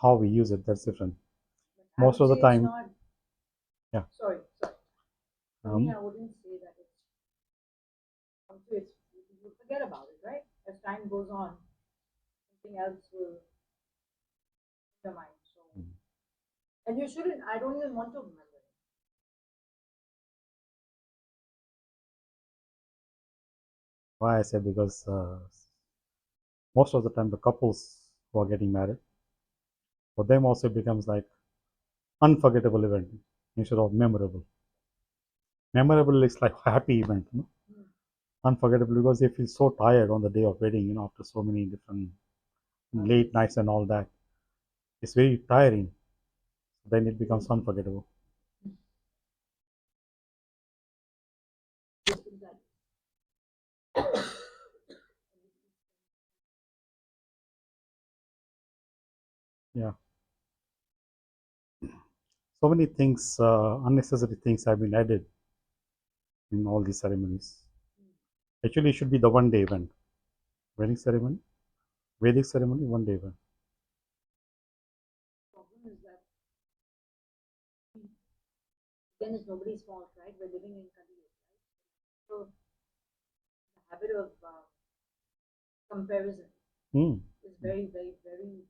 How we use it, that's different. Most of the time, yeah. Sorry. For me, I wouldn't say that it's you forget about it, right? As time goes on, something else will in your mind. So, and you shouldn't. I don't even want to remember it. Why I said because most of the time the couples who are getting married, for them also it becomes like unforgettable event instead of memorable. Memorable is like a happy event, unforgettable because they feel so tired on the day of wedding, after so many different late nights and all that. It's very tiring. Then it becomes unforgettable. Yeah. So many things, unnecessary things have been added in all these ceremonies. Actually, it should be the one-day event. Wedding ceremony, Vedic ceremony, one-day event. Problem is that again, it's nobody's fault, right? We're living in Kali, right? So the habit of comparison is very, very, very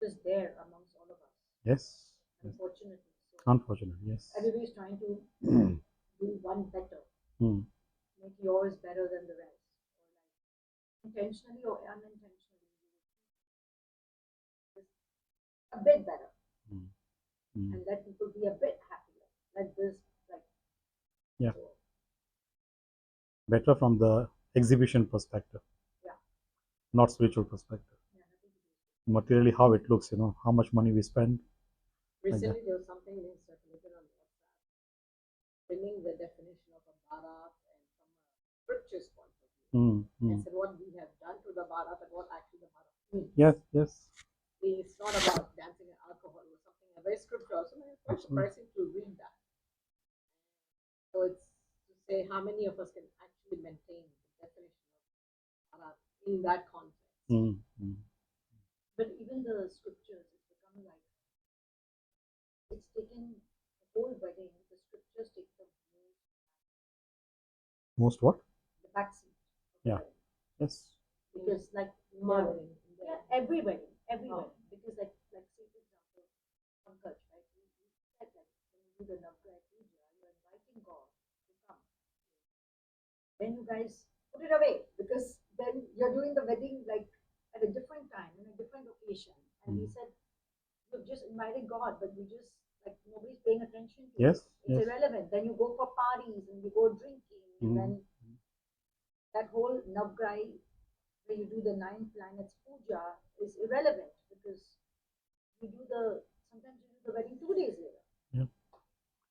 just there amongst all of us. Yes. Unfortunately. So Unfortunately, yes. everybody's trying to do one better, make yours better than the rest, or like intentionally or unintentionally, a bit better, and let people be a bit happier. Let this like yeah. Better from the exhibition perspective, not spiritual perspective. Materially, how it looks, how much money we spend. Recently, like there was something being circulated on WhatsApp, bringing the definition of a bharat and from a scripture's point of view. And said what we have done to the bharat and what actually the bharat means. Yes, yes. It's not about dancing and alcohol or something, a very scriptural. So it's quite surprising to read that. So it's to say how many of us can actually maintain the definition of bharat in that context. But even the scriptures, it's become like it's taken the whole wedding. The scriptures take the most what? The backseat. Yeah. Yes. Because like yeah, every wedding, because like say for example, Pankaj, right? You said that when you do the Navgraha Puja, you're inviting God to come. Then you guys put it away because then you're doing the wedding like at a different time in a different occasion. And he said, you've just invited God, but you just like nobody's paying attention to it. It's irrelevant. Then you go for parties and you go drinking, and then that whole Navgraha where you do the 9 planets puja is irrelevant because sometimes you do the wedding 2 days later. Yeah.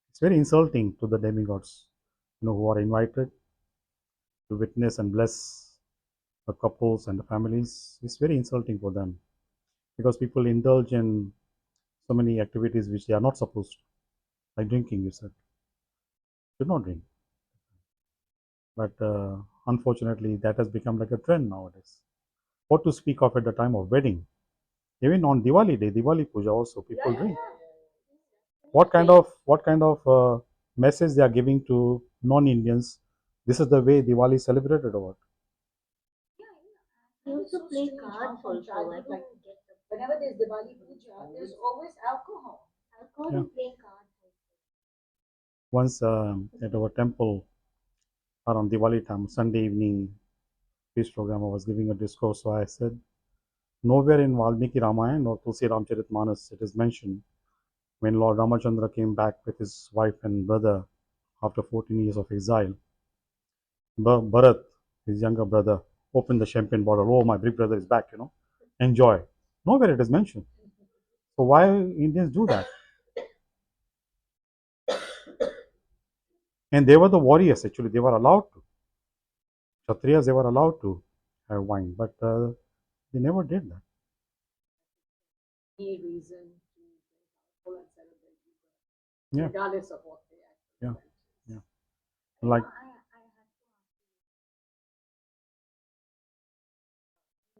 It's very insulting to the demigods, who are invited to witness and bless the couples and the families. It's very insulting for them because people indulge in so many activities which they are not supposed to, like drinking, you said. Should not drink. But unfortunately, that has become like a trend nowadays. What to speak of at the time of wedding? Even on Diwali day, Diwali puja also, people drink. What kind of message they are giving to non-Indians? This is the way Diwali is celebrated, or what? You also play cards also. Like whenever there's Diwali puja, there's always alcohol. Alcohol and playing cards. Once at our temple around Diwali time, Sunday evening peace program, I was giving a discourse. So I said, nowhere in Valmiki Ramayana or Tulsi Ramcharitmanas it is mentioned when Lord Ramachandra came back with his wife and brother after 14 years of exile. Bharat, his younger brother, opened the champagne bottle. Oh, my big brother is back, enjoy. Nowhere it is mentioned. So why Indians do that? And they were the warriors, actually. They were allowed to. Kshatriyas, they were allowed to have wine, but they never did that. Any reason to and celebrate regardless of what they actually Yeah. Yeah. Like,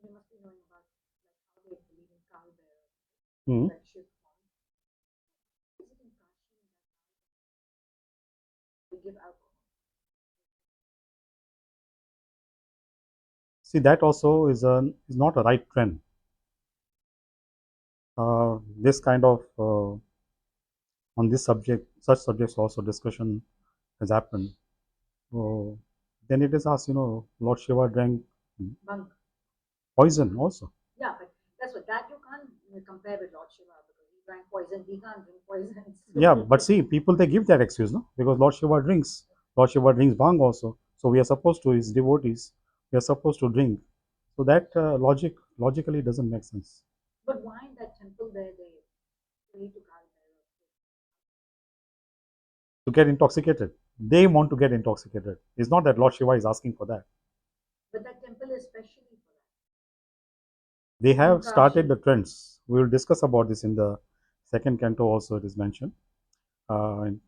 you must be knowing about Hmm. friendship bond. Is it in Kashi that they give alcohol? See, that also is not a right trend. This kind of on this subject, such subjects also discussion has happened. So then it is asked, Lord Shiva drank Bunk. poison also. Yeah, but that's what that you can't compare with Lord Shiva because he drank poison. He can't drink poison. Yeah, but see, people they give that excuse, no? Because Lord Shiva drinks bhang also. So we are supposed to, his devotees, we are supposed to drink. So that logically doesn't make sense. But why in that temple there they pray to Kali Bhairav? To get intoxicated, they want to get intoxicated. It's not that Lord Shiva is asking for that. But that temple is specially for that. They In have started Kashi. the trends. We will discuss about this in the second canto also. It is mentioned. In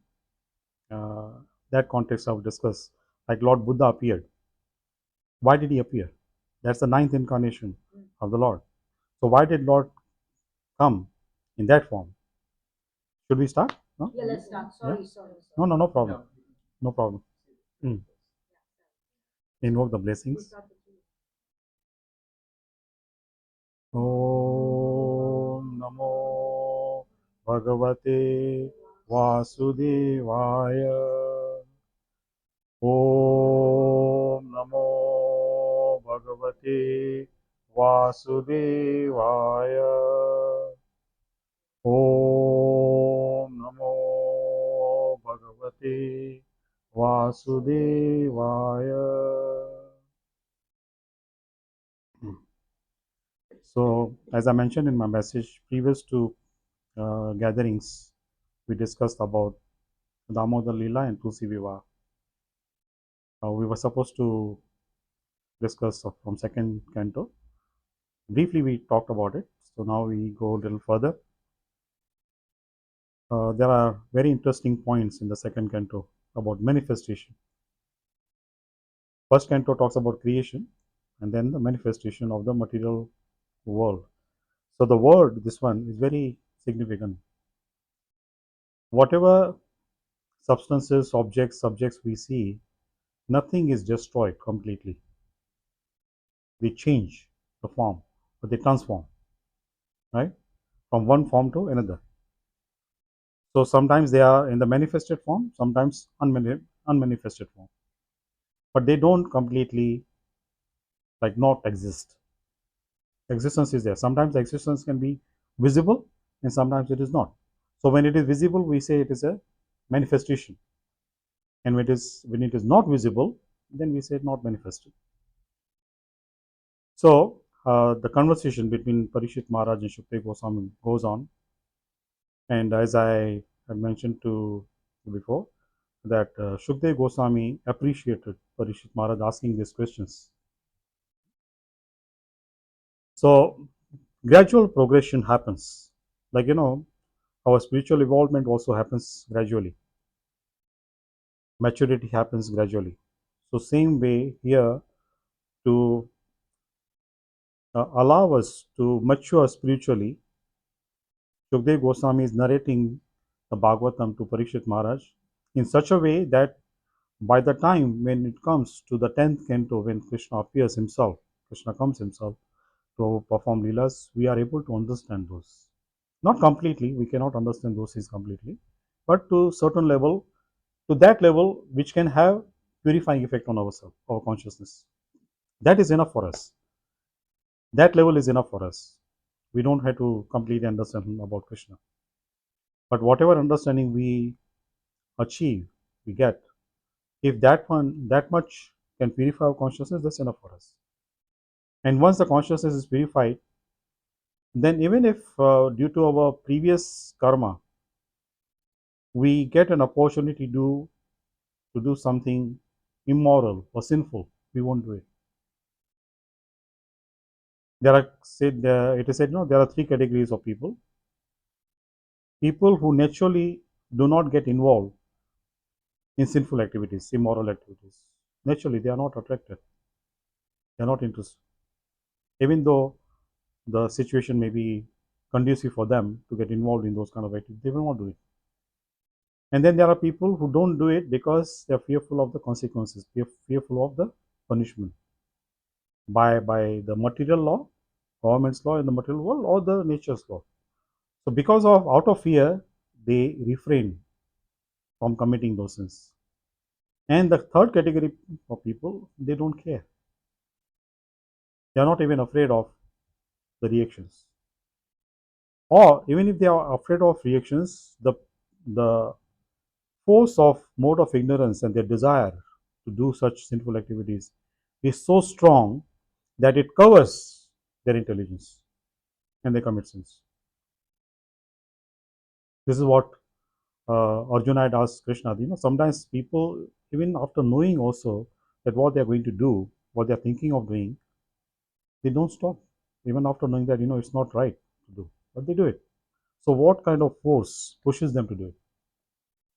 uh, that context, I will discuss. Like Lord Buddha appeared. Why did he appear? That's the ninth incarnation of the Lord. So why did Lord come in that form? Should we start? No? Yeah, let's start. Yeah? Sorry. No, no, no problem. No problem. Mm. Invoke the We blessings. start with you. Om Namo Bhagavate Vasudevaya. Om Namo Bhagavate Vasudevaya. Om Namo Bhagavate Vasudevaya. So, as I mentioned in my message, previous to gatherings, we discussed about Damodar Lila and Tulsi Vivaha. We were supposed to discuss from second canto. Briefly, we talked about it. So now we go a little further. There are very interesting points in the second canto about manifestation. First canto talks about creation and then the manifestation of the material world. So the word, this one, is very significant. Whatever substances, objects, subjects we see, nothing is destroyed completely. They change the form, but they transform, right? From one form to another. So sometimes they are in the manifested form, sometimes unmanifested form, but they don't completely like not exist. Existence is there. Sometimes existence can be visible, and sometimes it is not. So when it is visible, we say it is a manifestation, and when it is not visible, then we say it not manifested. So the conversation between Parishit Maharaj and Shukdev Goswami goes on, and as I had mentioned to before, that Shukdev Goswami appreciated Parishit Maharaj asking these questions. So gradual progression happens, like our spiritual evolvement also happens gradually. Maturity happens gradually. So same way here to allow us to mature spiritually, Shukdev Goswami is narrating the Bhagavatam to Parikshit Maharaj in such a way that by the time when it comes to the 10th canto, when Krishna appears himself, Krishna comes himself to perform Leelas, we are able to understand those. Not completely, we cannot understand those things completely, but to certain level, to that level which can have purifying effect on ourselves, our consciousness. That is enough for us. That level is enough for us. We don't have to completely understand about Krishna. But whatever understanding we achieve, we get, if that much can purify our consciousness, that's enough for us. And once the consciousness is purified, then even if due to our previous karma, we get an opportunity to do something immoral or sinful, we won't do it. It is said, no, there are three categories of people. People who naturally do not get involved in sinful activities, immoral activities. Naturally, they are not attracted. They are not interested. Even though the situation may be conducive for them to get involved in those kind of activities, they will not do it. And then there are people who don't do it because they're fearful of the consequences, fearful of the punishment by the material law, government's law in the material world, or the nature's law. So because of out of fear, they refrain from committing those sins. And the third category of people, they don't care. They are not even afraid of the reactions. Or even if they are afraid of reactions, the force of mode of ignorance and their desire to do such sinful activities is so strong that it covers their intelligence and they commit sins. This is what Arjuna had asked Krishna. Sometimes people, even after knowing also that what they are going to do, what they are thinking of doing, they don't stop. Even after knowing that it's not right to do, but they do it. So, what kind of force pushes them to do it?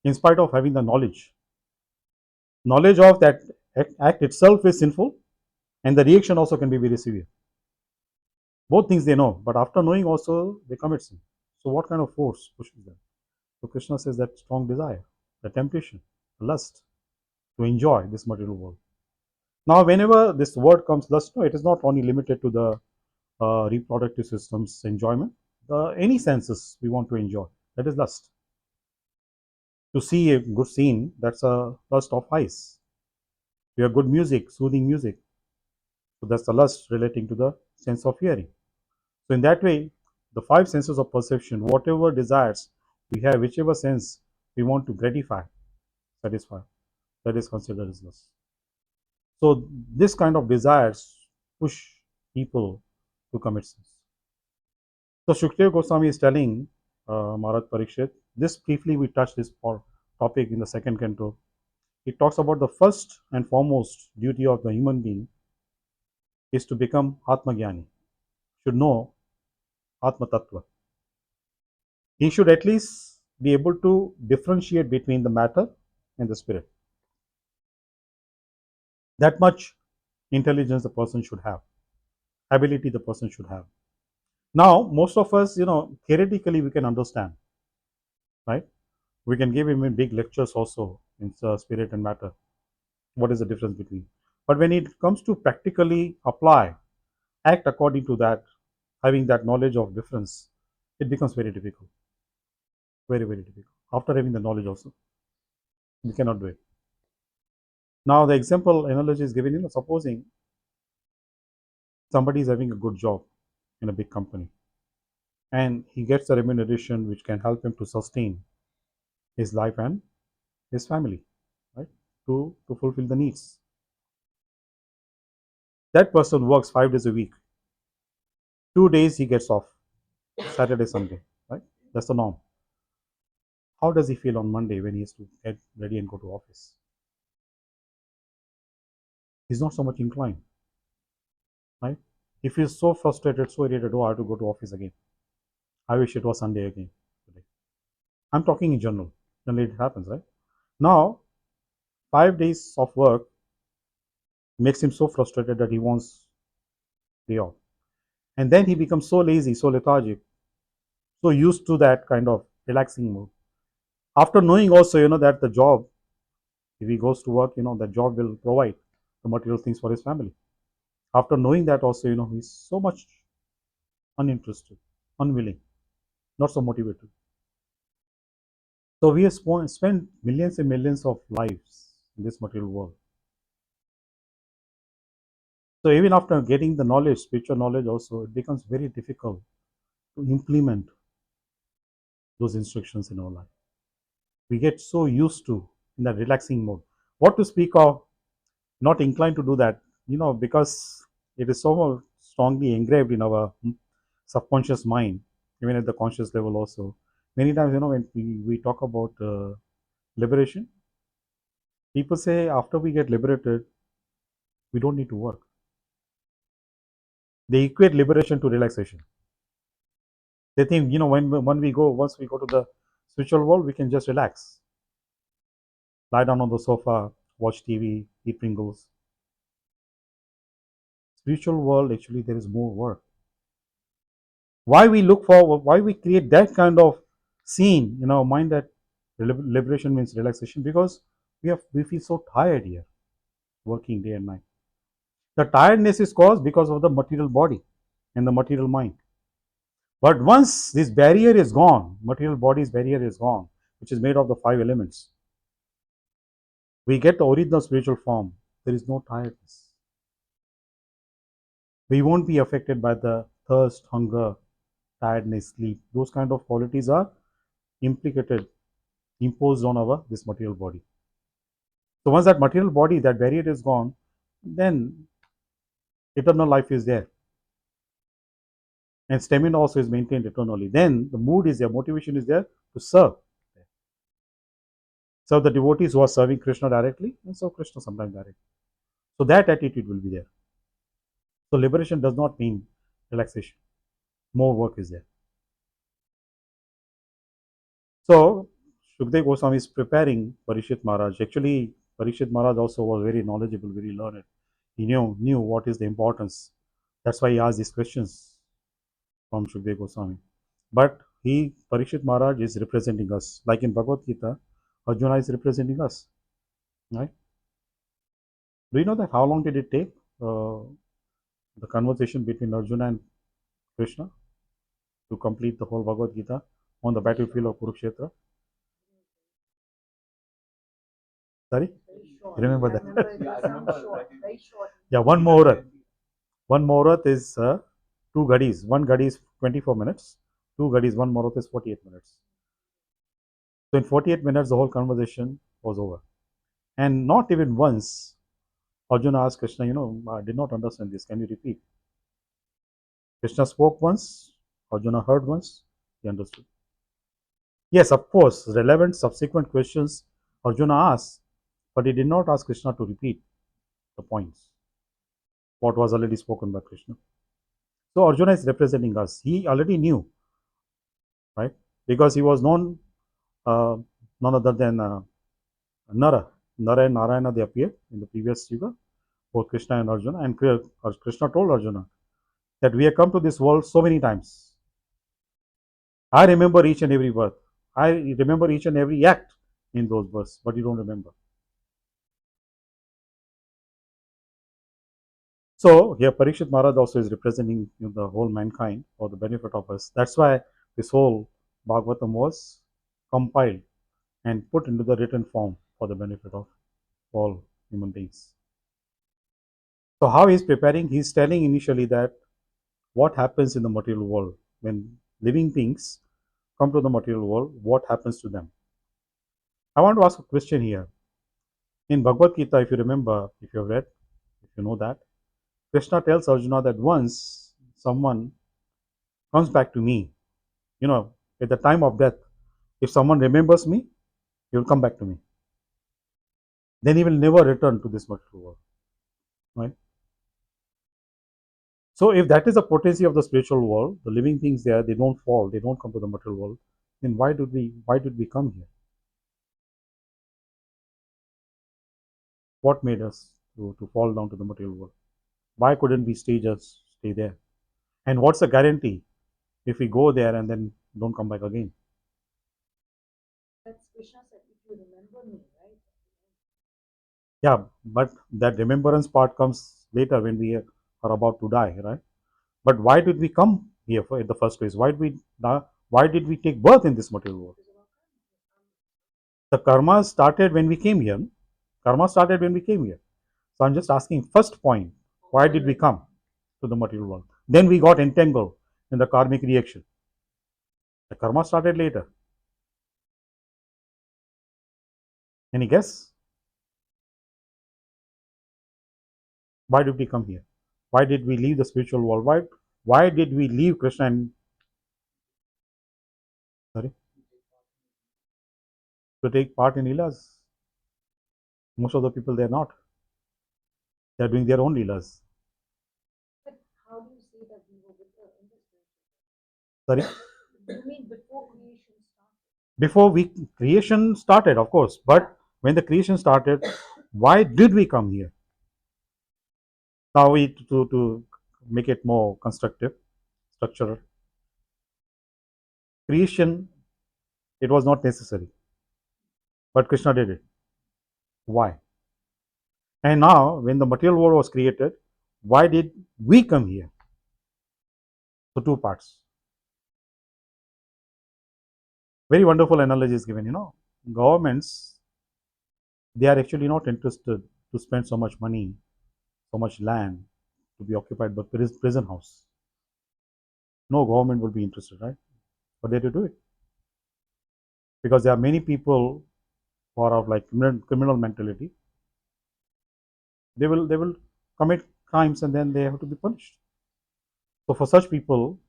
In spite of having the knowledge of that act itself is sinful, and the reaction also can be very severe. Both things they know, but after knowing also they commit sin. So, what kind of force pushes them? So, Krishna says that strong desire, the temptation, the lust to enjoy this material world. Now, whenever this word comes lust, no, it is not only limited to the reproductive system's enjoyment. Any senses we want to enjoy, that is lust. To see a good scene, that's a lust of eyes. To hear good music, soothing music, so that's the lust relating to the sense of hearing. So in that way, the five senses of perception, whatever desires we have, whichever sense we want to gratify, satisfy, that is considered as lust. So this kind of desires push people to commit sins. So Shukdev Goswami is telling Maharaj Parikshit, this briefly we touched this topic in the second canto. It talks about the first and foremost duty of the human being is to become Atmagyani, should know Atma Tattva. He should at least be able to differentiate between the matter and the spirit. That much intelligence the person should have, ability the person should have. Now, most of us, theoretically we can understand, right? We can give him in big lectures also in spirit and matter. What is the difference between? But when it comes to practically apply, act according to that, having that knowledge of difference, it becomes very difficult. Very, very difficult. After having the knowledge also, we cannot do it. Now, the example analogy is given, supposing somebody is having a good job in a big company and he gets a remuneration which can help him to sustain his life and his family, right? To fulfill the needs. That person works 5 days a week. 2 days he gets off, Saturday, Sunday, right? That's the norm. How does he feel on Monday when he has to get ready and go to office? He's not so much inclined, right? He feels so frustrated, so irritated, oh, I have to go to office again. I wish it was Sunday again today. I'm talking in general. Generally, it happens, right? Now, 5 days of work makes him so frustrated that he wants day off. And then he becomes so lazy, so lethargic, so used to that kind of relaxing mood. After knowing also, that the job, if he goes to work, the job will provide the material things for his family. After knowing that also, he's so much uninterested, unwilling, not so motivated. So we have spent millions and millions of lives in this material world. So even after getting the knowledge, spiritual knowledge also, it becomes very difficult to implement those instructions in our life. We get so used to in that relaxing mode. What to speak of not inclined to do that, because it is so strongly engraved in our subconscious mind, even at the conscious level also. Many times, when we talk about liberation, people say after we get liberated, we don't need to work. They equate liberation to relaxation. They think, when we go, once we go to the spiritual world, we can just relax, lie down on the sofa, watch TV, eat Pringles. Spiritual world, actually, there is more work. Why we look for, why we create that kind of scene in our mind that liberation means relaxation? Because we feel so tired here, working day and night. The tiredness is caused because of the material body and the material mind. But once this barrier is gone, material body's barrier is gone, which is made of the 5 elements, we get the original spiritual form. There is no tiredness. We won't be affected by the thirst, hunger, tiredness, sleep. Those kind of qualities are implicated, imposed on our this material body. So once that material body, that barrier is gone, then eternal life is there. And stamina also is maintained eternally. Then the mood is there, motivation is there to serve. Serve the devotees who are serving Krishna directly, and serve Krishna sometimes directly. So that attitude will be there. So liberation does not mean relaxation. More work is there. So Shukdev Goswami is preparing Parishit Maharaj. Actually, Parishit Maharaj also was very knowledgeable, very learned. He knew what is the importance. That's why he asked these questions from Shukdev Goswami. But Parishit Maharaj is representing us. Like in Bhagavad Gita, Arjuna is representing us. Right? Do you know that how long did it take the conversation between Arjuna and Krishna to complete the whole Bhagavad Gita on the battlefield of Kurukshetra? Sorry? Remember that? Yeah, one Muhurat. One Muhurat is 2 Gadis. One Gadi is 24 minutes. 2 Gadis, one Muhurat is 48 minutes. So in 48 minutes, the whole conversation was over. And not even once, Arjuna asked Krishna, I did not understand this. Can you repeat? Krishna spoke once, Arjuna heard once, he understood. Yes, of course, relevant subsequent questions Arjuna asked, but he did not ask Krishna to repeat the points, what was already spoken by Krishna. So Arjuna is representing us. He already knew, right? Because he was uh, none other than Nara. Nara and Narayana, they appeared in the previous Yuga, both Krishna and Arjuna. And Krishna told Arjuna that we have come to this world so many times. I remember each and every birth. I remember each and every act in those births, but you don't remember. So here Parikshit Maharaj also is representing the whole mankind for the benefit of us. That's why this whole Bhagavatam was compiled and put into the written form for the benefit of all human beings. So how he's preparing, he's telling initially that what happens in the material world when living beings come to the material world, what happens to them. I want to ask a question here. In Bhagavad Gita, if you remember, if you have read, if you know that, Krishna tells Arjuna that once someone comes back to me, at the time of death, if someone remembers me, he will come back to me. Then he will never return to this material world. Right? So if that is the potency of the spiritual world, the living things there, they don't fall, they don't come to the material world, then why did we come here? What made us to fall down to the material world? Why couldn't we just stay there? And what's the guarantee if we go there and then don't come back again? That's Krishna said, if you remember me, right? Yeah, but that remembrance part comes later when we are about to die, right? But why did we come here in the first place? Why did we take birth in this material world? The karma started when we came here. Karma started when we came here. So I'm just asking, first point, why did we come to the material world? Then we got entangled in the karmic reaction. The karma started later. Any guess? Why did we come here? Why did we leave the spiritual world? Why did we leave Krishna and sorry to take part in Leelas? Most of the people they're not. They're doing their own Leelas. But how do you say that we were with the in the spiritual? Sorry? You mean before creation started? Before creation started, of course. But when the creation started, why did we come here? Now we to make it more constructive, structural. creation, it was not necessary. But Krishna did it. Why? And now, when the material world was created, why did we come here? So, two parts. Very wonderful analogy is given. Governments, they are actually not interested to spend so much money, so much land to be occupied by prison house. No government will be interested, right? But they to do it because there are many people who are of like criminal mentality. They will commit crimes and then they have to be punished. So for such people,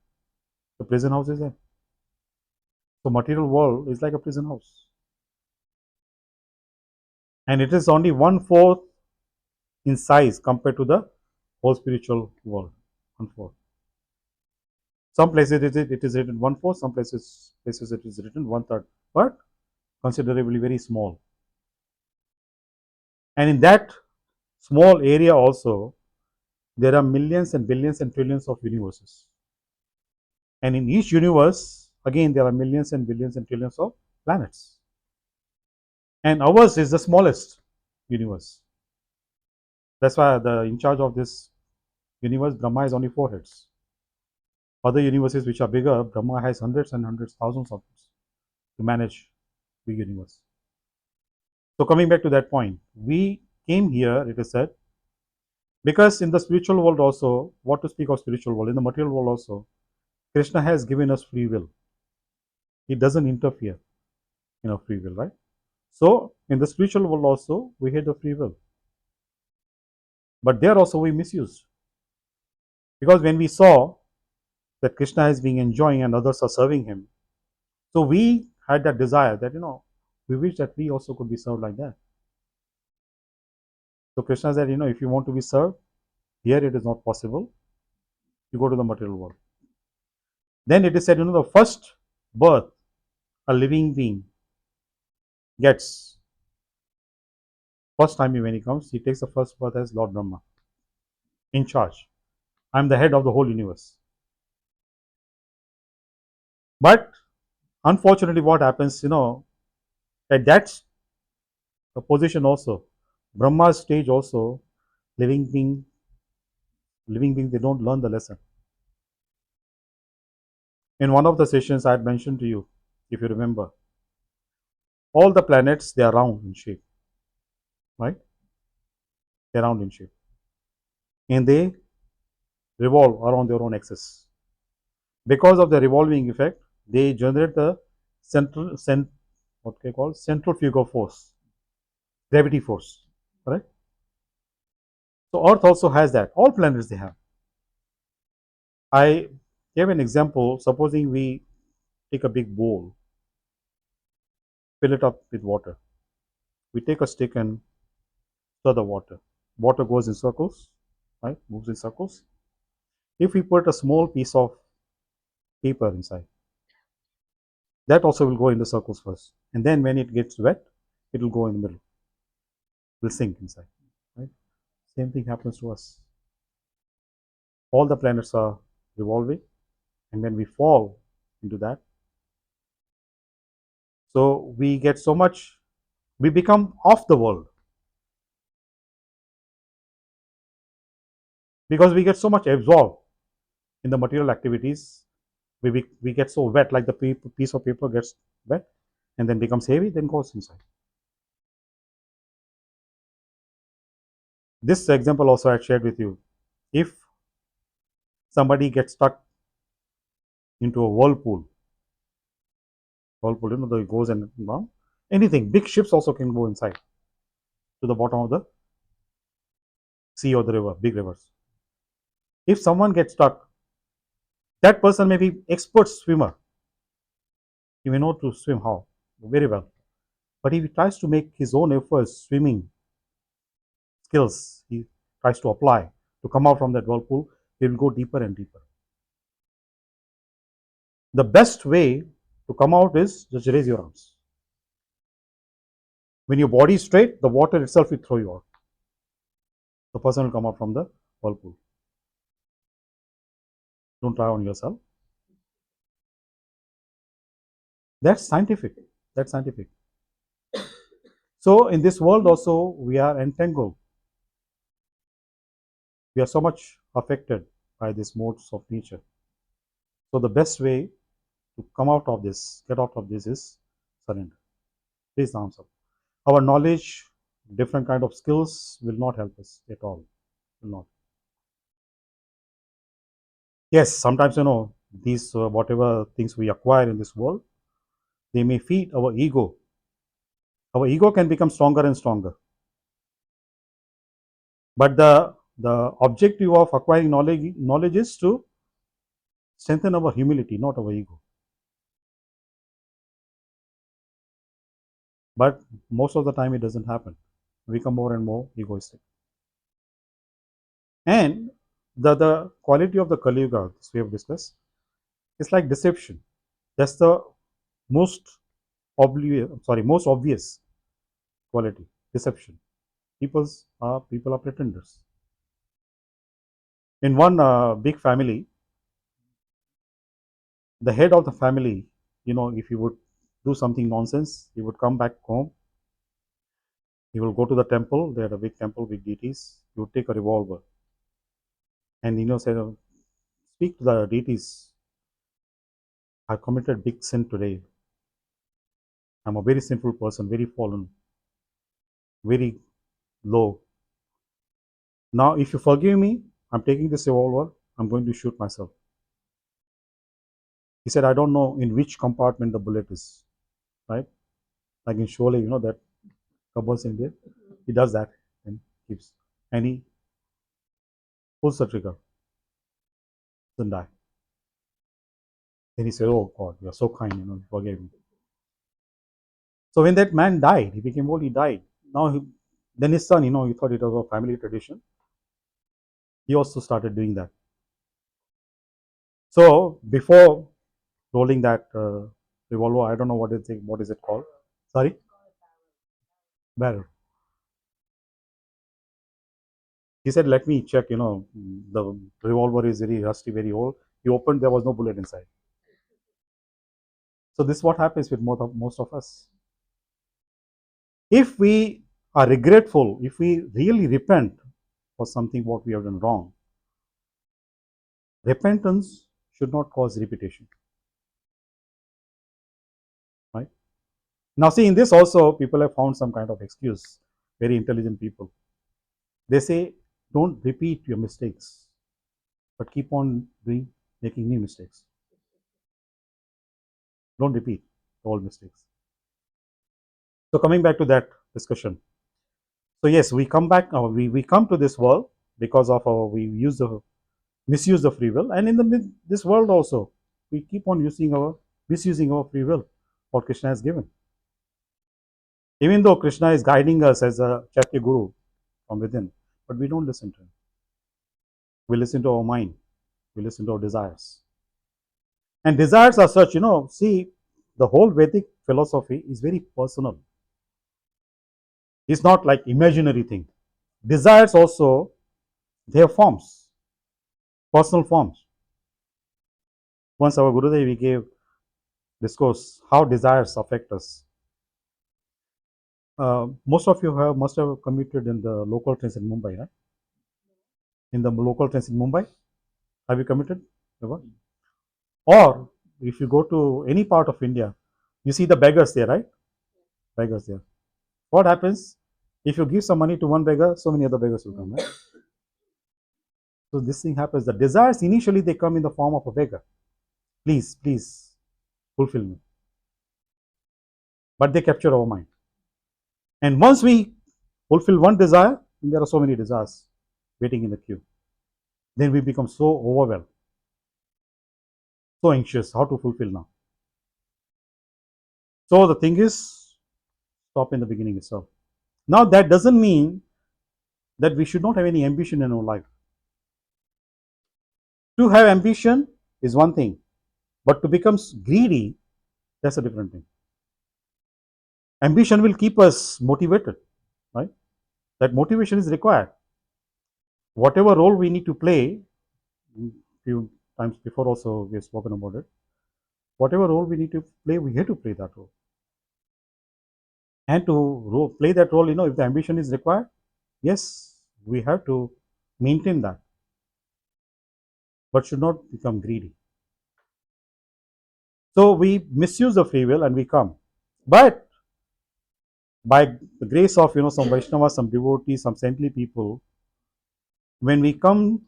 the prison house is there. So material world is like a prison house, and it is only 1/4 in size compared to the whole spiritual world. 1/4. Some places it is written 1/4. Some places it is written 1/3, but considerably very small. And in that small area also, there are millions and billions and trillions of universes. And in each universe, again, there are millions and billions and trillions of planets. And ours is the smallest universe. That's why the in charge of this universe, Brahma, is only 4 heads. Other universes which are bigger, Brahma has hundreds and hundreds, thousands of heads to manage the universe. So coming back to that point, we came here, it is said, because in the spiritual world also, what to speak of spiritual world, in the material world also, Krishna has given us free will. He doesn't interfere in our free will, right? So in the spiritual world also, we had the free will. But there also we misused. Because when we saw that Krishna is being enjoying and others are serving him, so we had that desire that, we wish that we also could be served like that. So Krishna said, if you want to be served, here it is not possible. You go to the material world. Then it is said, the first birth a living being gets, first time when he comes, he takes the first birth as Lord Brahma, in charge. I'm the head of the whole universe. But unfortunately, what happens, at that position also, Brahma's stage also, living being, they don't learn the lesson. In one of the sessions I had mentioned to you, if you remember, all the planets, they are round in shape, right? They're round in shape, and they revolve around their own axis. Because of the revolving effect, they generate the what they call centrifugal force, gravity force, right? So Earth also has that. All planets they have. I gave an example. Supposing we take a big bowl, fill it up with water. We take a stick and stir the water. Water goes in circles, right? Moves in circles. If we put a small piece of paper inside, that also will go in the circles first. And then when it gets wet, it will go in the middle. Will sink inside. Right? Same thing happens to us. All the planets are revolving, and when we fall into that, so we get so much, we become off the world because we get so much absorbed in the material activities. We get so wet, like the piece of paper gets wet and then becomes heavy, then goes inside. This example also I shared with you. If somebody gets stuck into a whirlpool, it goes and anything, big ships also can go inside to the bottom of the sea or the river, big rivers. If someone gets stuck, that person may be expert swimmer. He may know to swim how very well, but if he tries to make his own efforts, swimming skills, he tries to apply to come out from that whirlpool, he will go deeper and deeper. The best way to come out is just raise your arms. When your body is straight, the water itself will throw you out. The person will come out from the whirlpool. Don't try on yourself. That's scientific. That's scientific. So in this world also we are entangled. We are so much affected by these modes of nature. So the best way to come out of this, get out of this, is surrender. Please answer. Our knowledge, different kind of skills will not help us at all. Will not. Yes, sometimes these whatever things we acquire in this world, they may feed our ego. Our ego can become stronger and stronger. But the objective of acquiring knowledge is to strengthen our humility, not our ego. But most of the time it doesn't happen. We become more and more egoistic. And the quality of the Kali Yuga, this we have discussed, is like deception. That's the most most obvious quality, deception. People are pretenders. In one big family, the head of the family, if he would do something nonsense, he would come back home. He will go to the temple. They had a big temple, big deities. He would take a revolver and say, speak to the deities. I committed big sin today. I'm a very sinful person, very fallen, very low. Now, if you forgive me, I'm taking this revolver. I'm going to shoot myself. He said, I don't know in which compartment the bullet is, right? Like in Sholay, that Kabul Singh did. He does that and keeps, and he pulls the trigger, doesn't die. Then he said, oh God, you're so kind, you forgave me. So when that man died, he became old, he died. Now, then his son, he thought it was a family tradition. He also started doing that. So before rolling that revolver, I don't know what is it called? Sorry, barrel. He said, "Let me check. The revolver is very rusty, very old." He opened, there was no bullet inside. So this is what happens with most of us. If we are regretful, if we really repent for something what we have done wrong, repentance should not cause repetition. Right? Now, see, in this also, people have found some kind of excuse. Very intelligent people. They say, don't repeat your mistakes, but keep on making new mistakes. Don't repeat old mistakes. So coming back to that discussion. So yes, we come back. We come to this world because of we misuse the free will, and in this world also, we keep on misusing our free will, what Krishna has given. Even though Krishna is guiding us as a Chatya Guru from within, but we don't listen to him. We listen to our mind. We listen to our desires. And desires are such, see, the whole Vedic philosophy is very personal. It's not like imaginary thing. Desires also, they have forms, personal forms. Once our Gurudev, we gave discourse how desires affect us. Most of you must have commuted in the local trains in Mumbai, right? In the local trains in Mumbai, have you commuted ever? Or if you go to any part of India, you see the beggars there, right? Beggars there. What happens if you give some money to one beggar? So many other beggars will come, right? So this thing happens. The desires initially they come in the form of a beggar. Please, please, fulfill me. But they capture our mind. And once we fulfill one desire, there are so many desires waiting in the queue. Then we become so overwhelmed, so anxious. How to fulfill now? So the thing is, stop in the beginning itself. Now that doesn't mean that we should not have any ambition in our life. To have ambition is one thing, but to become greedy, that's a different thing. Ambition will keep us motivated, right? That motivation is required. Whatever role we need to play, few times before also we have spoken about it. Whatever role we need to play, we have to play that role. And to play that role, if the ambition is required, yes, we have to maintain that, but should not become greedy. So we misuse the free will and we come. But by the grace of some Vaishnavas, some devotees, some saintly people, when we come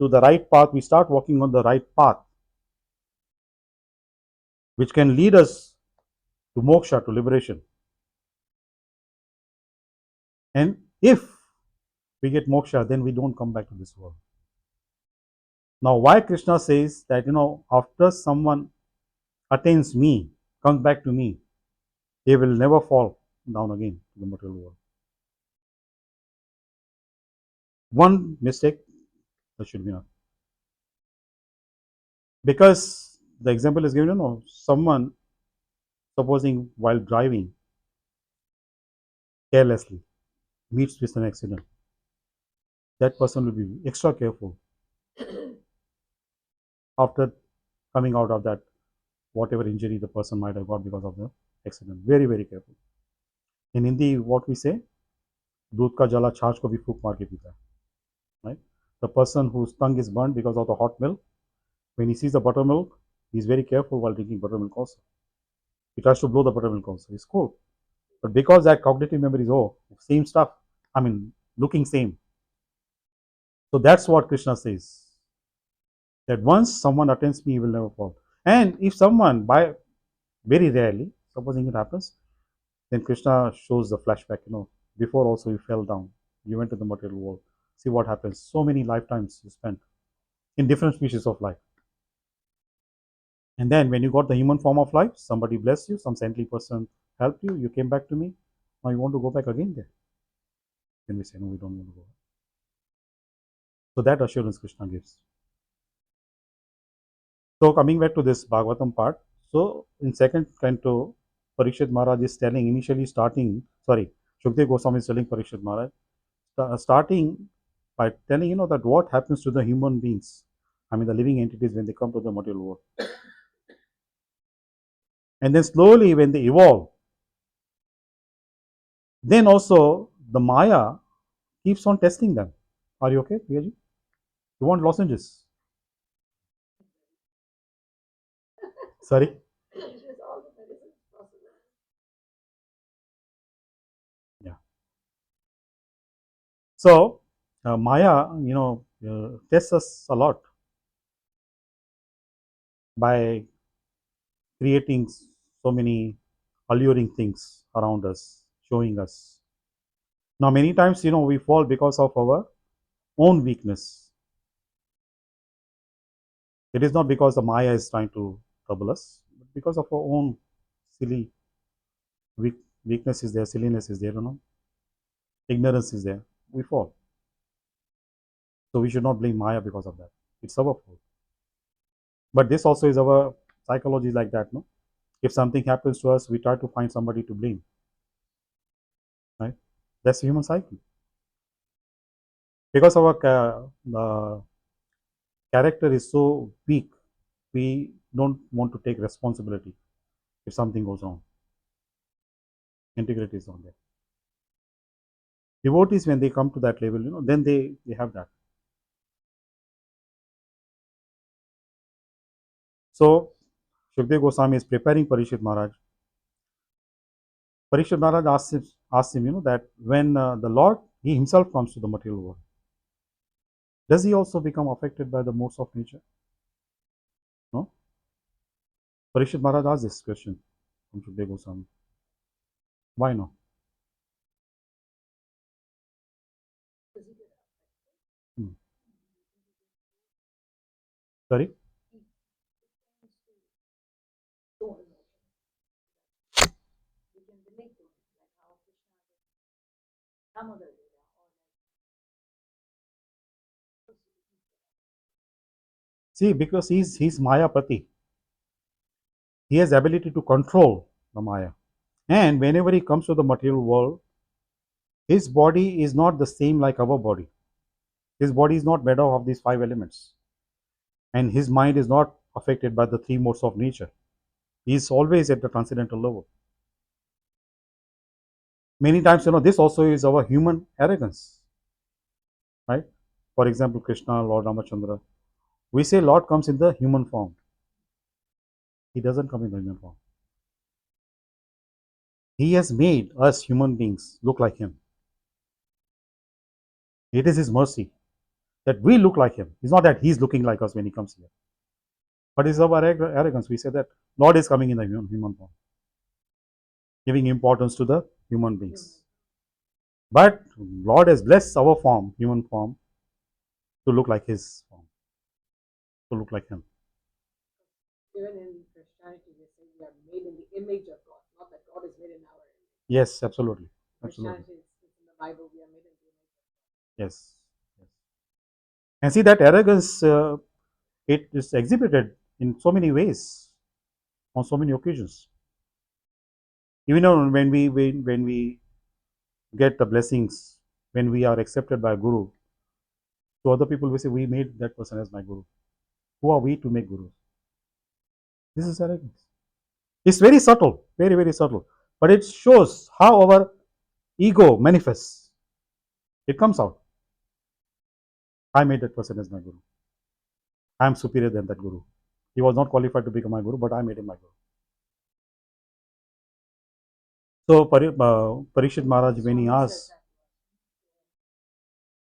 to the right path, we start walking on the right path, which can lead us to moksha, to liberation. And if we get moksha, then we don't come back to this world. Now, why Krishna says that, after someone attains me, comes back to me, they will never fall down again to the material world. One mistake, that should be enough. Because the example is given, someone, supposing while driving carelessly, meets with an accident, that person will be extra careful after coming out of that, whatever injury the person might have got because of the accident. Very, very careful. In Hindi, what we say, दूध का जला छाछ को भी फूक मार के पीता है, right? The person whose tongue is burnt because of the hot milk, when he sees the buttermilk, he is very careful while drinking buttermilk also. He tries to blow the buttermilk also. It's cool. But because that cognitive memory is, same stuff, looking same. So that's what Krishna says. That once someone attains me, he will never fall. And if someone, by very rarely, supposing it happens, then Krishna shows the flashback, before also you fell down, you went to the material world. See what happens. So many lifetimes you spent in different species of life. And then when you got the human form of life, somebody blessed you, some saintly person helped you, you came back to me. Now you want to go back again there. Then we say, no, we don't want to go back. So that assurance Krishna gives. So coming back to this Bhagavatam part, so in second canto, Parikshit Maharaj is telling, Shukdev Goswami is telling Parikshit Maharaj, starting by telling, that what happens to the human beings, the living entities when they come to the material world. And then slowly when they evolve, then also the Maya keeps on testing them. Are you okay, Priyaji? You want lozenges? Sorry? Yeah. So, Maya, tests us a lot by creating so many alluring things around us, showing us. Now, many times, we fall because of our own weakness. It is not because the Maya is trying to trouble us, but because of our own silly weakness is there, silliness is there, ignorance is there. We fall. So we should not blame Maya because of that. It's our fault. But this also is our psychology like that, no? If something happens to us, we try to find somebody to blame, right? That's human psyche. Because our character is so weak, we don't want to take responsibility if something goes wrong. Integrity is on there. Devotees, when they come to that level, then they have that. So, Shukdev Goswami is preparing Parikshit Maharaj. Parikshit Maharaj asks him, that when the Lord, he himself comes to the material world, does he also become affected by the modes of nature? No? Parikshit Maharaj asks this question from Shukdev Goswami. Why no? Hmm. Sorry? See, because he's Maya Pati. He has ability to control the Maya. And whenever he comes to the material world, his body is not the same like our body. His body is not made up of these 5 elements. And his mind is not affected by the 3 modes of nature. He is always at the transcendental level. Many times, this also is our human arrogance, right? For example, Krishna, Lord Ramachandra, we say Lord comes in the human form. He doesn't come in the human form. He has made us human beings look like him. It is his mercy that we look like him. It's not that he's looking like us when he comes here, but it's our arrogance. We say that Lord is coming in the human form, giving importance to the human beings. But Lord has blessed our form, human form, to look like his form, to look like him. Even in Christianity, they say we are made in the image of God, not that God is made in our image. Yes, absolutely. Absolutely. Christianity is in the Bible, we are made in the image of God. Yes. Yes. And see that arrogance, it is exhibited in so many ways, on so many occasions. Even when we get the blessings, when we are accepted by a guru, to other people we say we made that person as my guru. Who are we to make gurus? This is arrogance. It's very subtle, very, very subtle. But it shows how our ego manifests. It comes out. I made that person as my guru. I am superior than that guru. He was not qualified to become my guru, but I made him my guru. So Parikshit Maharaj, when he asked,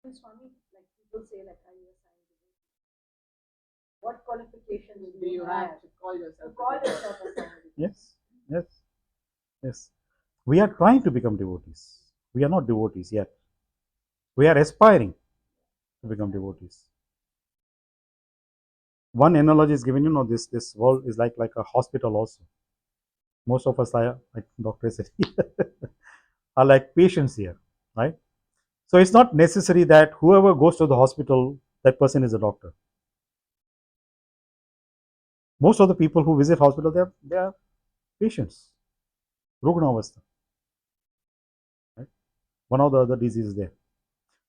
Swami, like people say, like, are you a scientist? What qualifications do you have to call yourself a scientist? yes, yes, yes. We are trying to become devotees. We are not devotees yet. We are aspiring to become devotees. One analogy is given, this world is like a hospital also. Most of us are, like Dr. said, are like patients here, right? So it's not necessary that whoever goes to the hospital, that person is a doctor. Most of the people who visit hospital, they are patients, Rugnavastha, right? One of the other diseases there.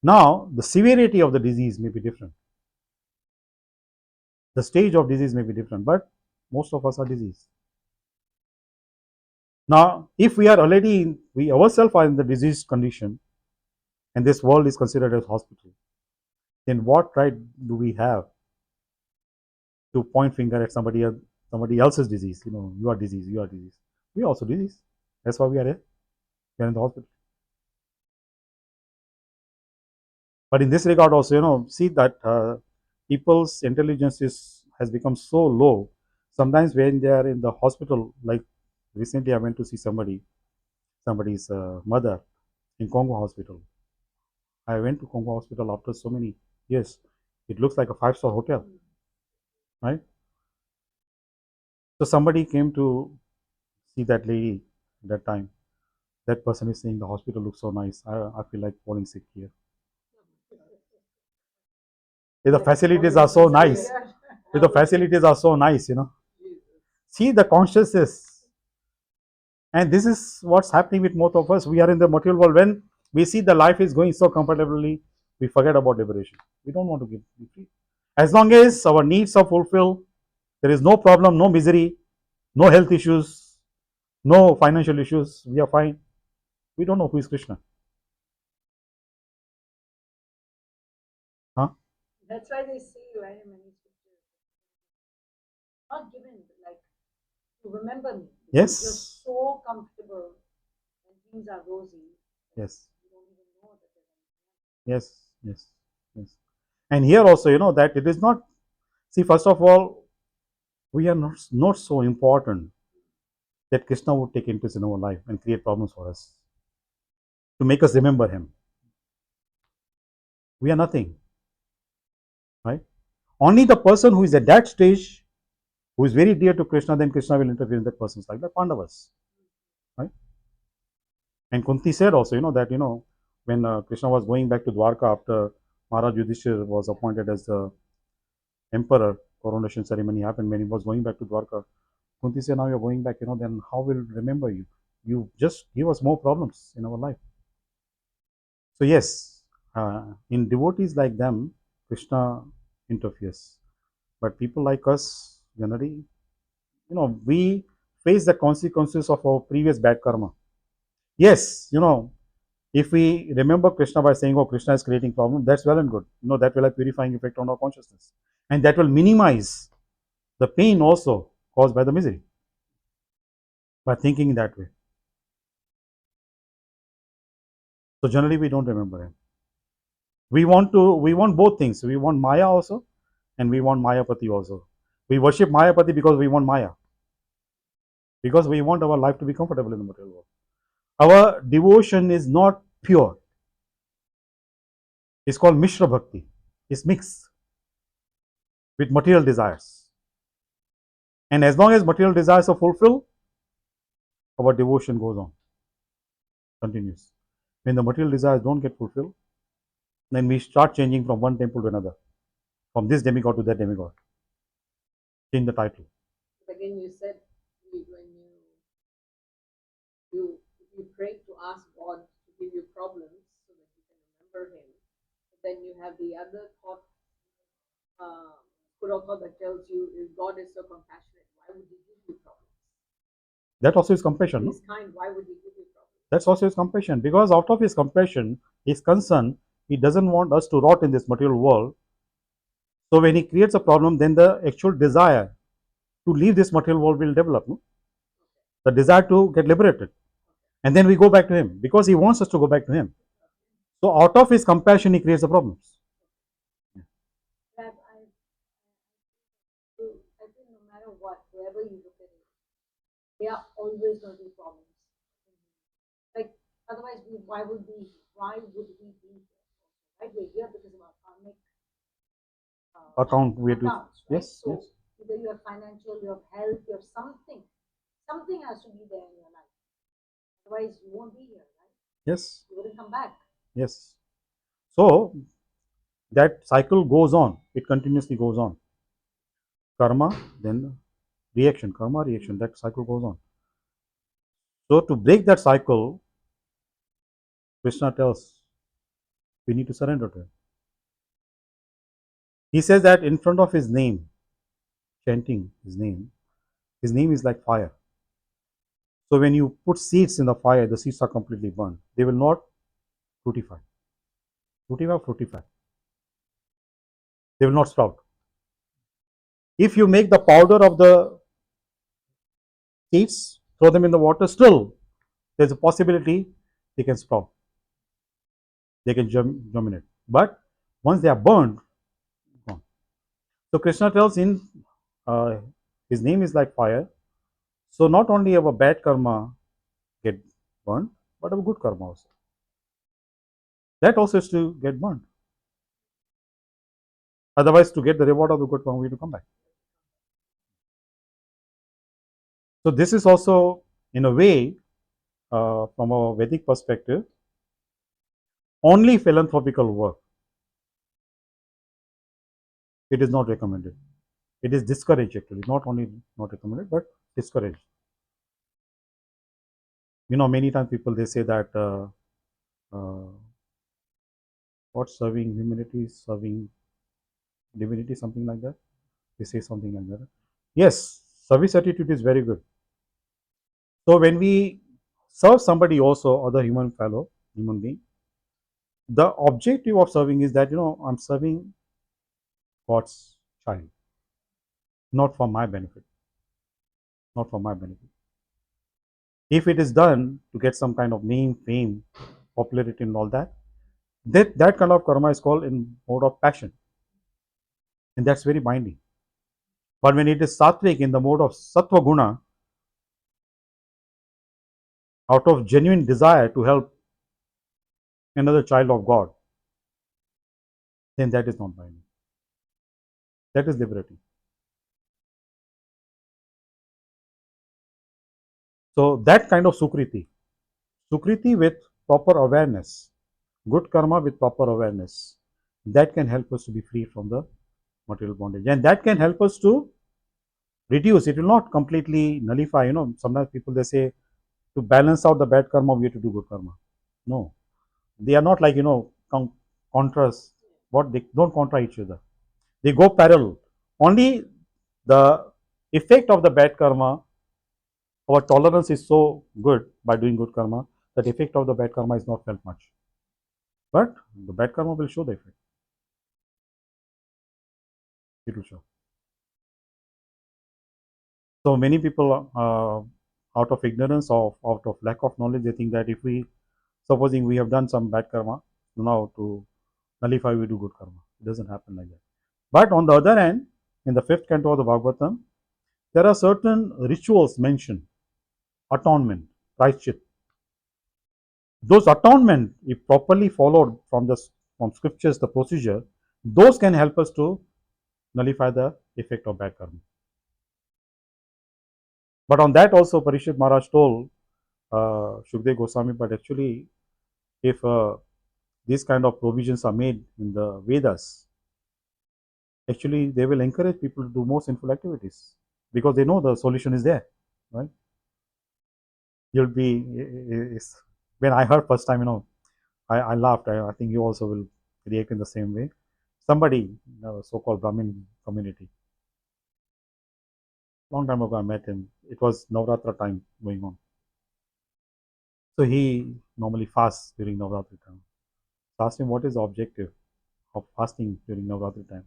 Now, the severity of the disease may be different. The stage of disease may be different, but most of us are diseased. Now, if we are already, we ourselves are in the diseased condition, and this world is considered as hospital, then what right do we have to point finger at somebody else's disease? You are diseased, you are diseased. We are also diseased. That's why we are here. We are in the hospital. But in this regard also, see that people's intelligence has become so low. Sometimes when they are in the hospital, like recently I went to see somebody's mother in Congo hospital. I went to Congo hospital after so many years. It looks like a 5-star hotel, right? So somebody came to see that lady at that time. That person is saying the hospital looks so nice. I feel like falling sick here. The facilities are so nice. The facilities are so nice, See the consciousness. And this is what's happening with most of us. We are in the material world. When we see the life is going so comfortably, we forget about liberation. We don't want to be free. As long as our needs are fulfilled, there is no problem, no misery, no health issues, no financial issues. We are fine. We don't know who is Krishna. Huh? That's why they see very many scriptures. Not given, like, to remember me. Yes. You're so comfortable when things are rosy. Yes. You don't even know that they're Yes. Yes. Yes. And here also, that it is not. See, first of all, we are not so important that Krishna would take interest in our life and create problems for us to make us remember him. We are nothing, right? Only the person who is at that stage, who is very dear to Krishna, then Krishna will interfere in that person's life, like Pandavas, right? And Kunti said also, that when Krishna was going back to Dwarka after Maharaj Yudhishthir was appointed as the emperor, coronation ceremony happened. When he was going back to Dwarka, Kunti said, "Now you're going back, then how will remember you? You just give us more problems in our life." So yes, in devotees like them, Krishna interferes. But people like us, generally, we face the consequences of our previous bad karma. Yes, if we remember Krishna by saying, oh, Krishna is creating problem, that's well and good. That will have purifying effect on our consciousness. And that will minimize the pain also caused by the misery by thinking in that way. So generally we don't remember him. We want both things. We want Maya also and we want Mayapati also. We worship Mayapati because we want Maya. Because we want our life to be comfortable in the material world. Our devotion is not pure. It's called Mishra Bhakti. It's mixed with material desires. And as long as material desires are fulfilled, our devotion goes on, continues. When the material desires don't get fulfilled, then we start changing from one temple to another, from this demigod to that demigod. Change the title. But again, you said when you pray to ask God to give you problems so that you can remember Him, but then you have the other thought, school of thought that tells you if God is so compassionate, why would He give you problems? That also is compassion. He's kind. Why would He give you problems? That's also His compassion, because out of His compassion, His concern, He doesn't want us to rot in this material world. So when He creates a problem, then the actual desire to leave this material world will develop. No? The desire to get liberated. And then we go back to Him because He wants us to go back to Him. So out of His compassion, He creates the problems. I think no matter what, wherever you look at it, there are always going to be problems. Like otherwise, why would we be here? Right, we're here because of our karmic Account we do. accounts, right? Yes, so yes. either you have financial, you have health, you have something. Something has to be there in your life. Otherwise, you won't be here, right? Yes. You wouldn't come back. Yes. So that cycle goes on. It continuously goes on. Karma, then reaction. Karma, reaction. That cycle goes on. So to break that cycle, Krishna tells we need to surrender to Him. He says that in front of His name, chanting His name is like fire. So when you put seeds in the fire, the seeds are completely burned. They will not fructify. Fructify. They will not sprout. If you make the powder of the seeds, throw them in the water, still there's a possibility they can sprout. They can germinate. But once they are burned, gone. So Krishna tells in His name is like fire. So not only our bad karma get burned, but our good karma also. That also is to get burned. Otherwise, to get the reward of the good karma, we have to come back. So this is also, in a way, from a Vedic perspective, only philanthropical work. It is not recommended. It is discouraged actually. Not only not recommended, but discouraged. Many times people they say that what serving humanity, serving divinity, something like that. They say something like that. Yes, service attitude is very good. So when we serve somebody also, other human being, the objective of serving is that I'm serving God's child, not for my benefit. Not for my benefit. If it is done to get some kind of name, fame, popularity, and all that, that kind of karma is called in mode of passion, and that's very binding. But when it is sattvic in the mode of sattva guna, out of genuine desire to help another child of God, then that is not binding. That is liberating. So that kind of sukriti with proper awareness, good karma with proper awareness, that can help us to be free from the material bondage, and that can help us to reduce. It will not completely nullify. Sometimes people they say to balance out the bad karma, we have to do good karma. No, they are not like contrast. What they don't contra each other. They go parallel. Only the effect of the bad karma Our tolerance is so good by doing good karma that effect of the bad karma is not felt much. But the bad karma will show the effect. It will show. So many people, out of ignorance or out of lack of knowledge, they think that if we, supposing we have done some bad karma, now to nullify we do good karma. It doesn't happen like that. But on the other hand, in the fifth canto of the Bhagavatam, there are certain rituals mentioned, atonement, prayashchit. Those atonement, if properly followed from scriptures, the procedure, those can help us to nullify the effect of bad karma. But on that also, Parishit Maharaj told Shukdev Goswami, but actually, if these kind of provisions are made in the Vedas, actually they will encourage people to do more sinful activities because they know the solution is there, right? You'll be, when I heard first time, I laughed. I think you also will react in the same way. Somebody, so-called Brahmin community, long time ago I met him. It was Navratra time going on. So he normally fasts during Navratri time. So I asked him what is the objective of fasting during Navratri time.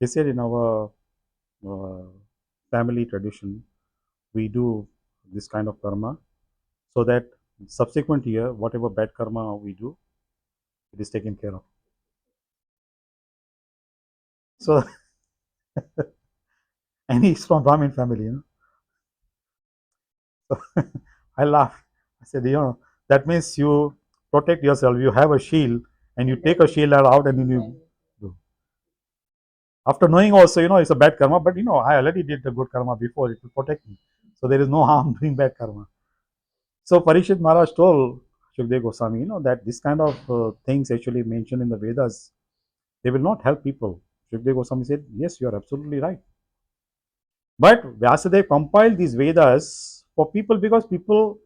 He said in our uh, family tradition, we do this kind of karma so that subsequent year, whatever bad karma we do, it is taken care of. So, and he's from Brahmin family. So I laughed. I said, that means you protect yourself. You have a shield and you take a shield out and then you do. After knowing also, it's a bad karma, but I already did the good karma before, it will protect me. So there is no harm doing bad karma. So Parishit Maharaj told Shukdev Goswami, that this kind of things actually mentioned in the Vedas, they will not help people. Shukdev Goswami said, yes, you are absolutely right. But Vyasadeva compiled these Vedas for people because people,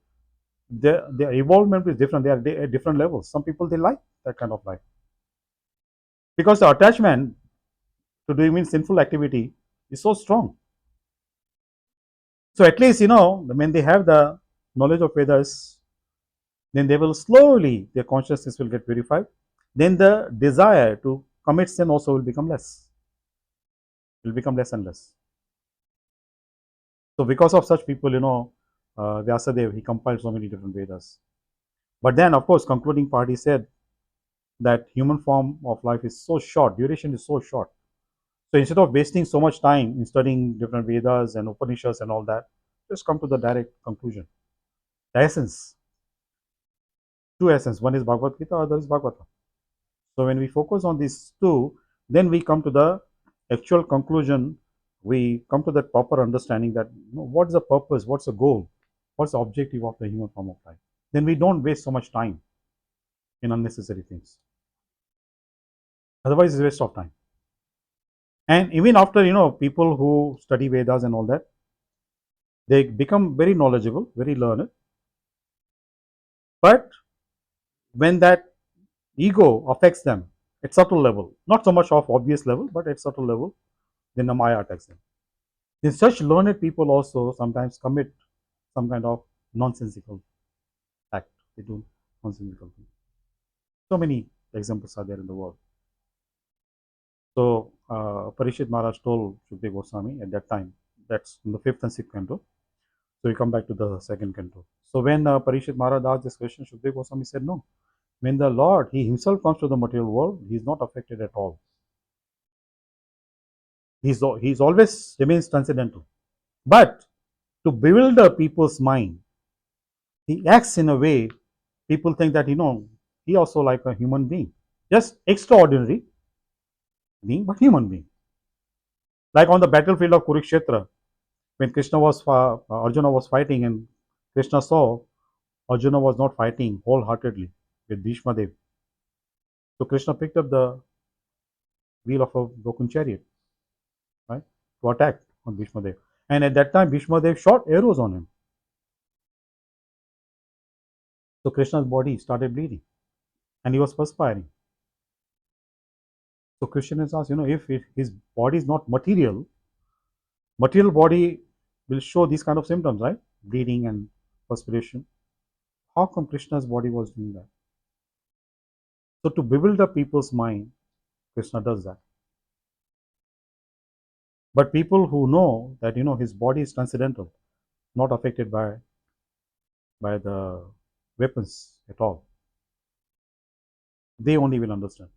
their evolvement is different. They are at different levels. Some people, they like that kind of life. Because the attachment to doing sinful activity is so strong. So at least, when they have the knowledge of Vedas, then they will slowly, their consciousness will get purified. Then the desire to commit sin also will become less. Will become less and less. So because of such people, Vyasadeva, he compiled so many different Vedas. But then, of course, concluding part, he said that human form of life is so short, duration is so short. So instead of wasting so much time in studying different Vedas and Upanishads and all that, just come to the direct conclusion. The essence. Two essence. One is Bhagavad Gita, other is Bhagavata. So when we focus on these two, then we come to the actual conclusion. We come to that proper understanding that what's the purpose, what's the goal, what's the objective of the human form of life. Then we don't waste so much time in unnecessary things. Otherwise, it's a waste of time. And even after, people who study Vedas and all that, they become very knowledgeable, very learned. But when that ego affects them at subtle level, not so much of obvious level, but at subtle level, then the Maya attacks them. Then such learned people also sometimes commit some kind of nonsensical act. They do nonsensical things. So many examples are there in the world. So Parishit Maharaj told Shukdev Goswami at that time, that's in the fifth and sixth canto. So we come back to the second canto. So when Parishit Maharaj asked this question, Shukdev Goswami said, no. When the Lord, He Himself comes to the material world, He is not affected at all. He's always remains transcendental. But to bewilder people's mind, He acts in a way people think that, He also like a human being. Just extraordinary being, but human being. Like on the battlefield of Kurukshetra, when Arjuna was fighting and Krishna saw Arjuna was not fighting wholeheartedly with Bhishma Dev. So Krishna picked up the wheel of a broken chariot, right, to attack on Bhishma Dev. And at that time, Bhishma Dev shot arrows on him. So Krishna's body started bleeding and he was perspiring. So Krishna has asked, if his body is not material body will show these kind of symptoms, right? bleeding and perspiration. How come Krishna's body was doing that? So to bewilder people's mind, Krishna does that. But people who know that his body is transcendental, not affected by the weapons at all, they only will understand.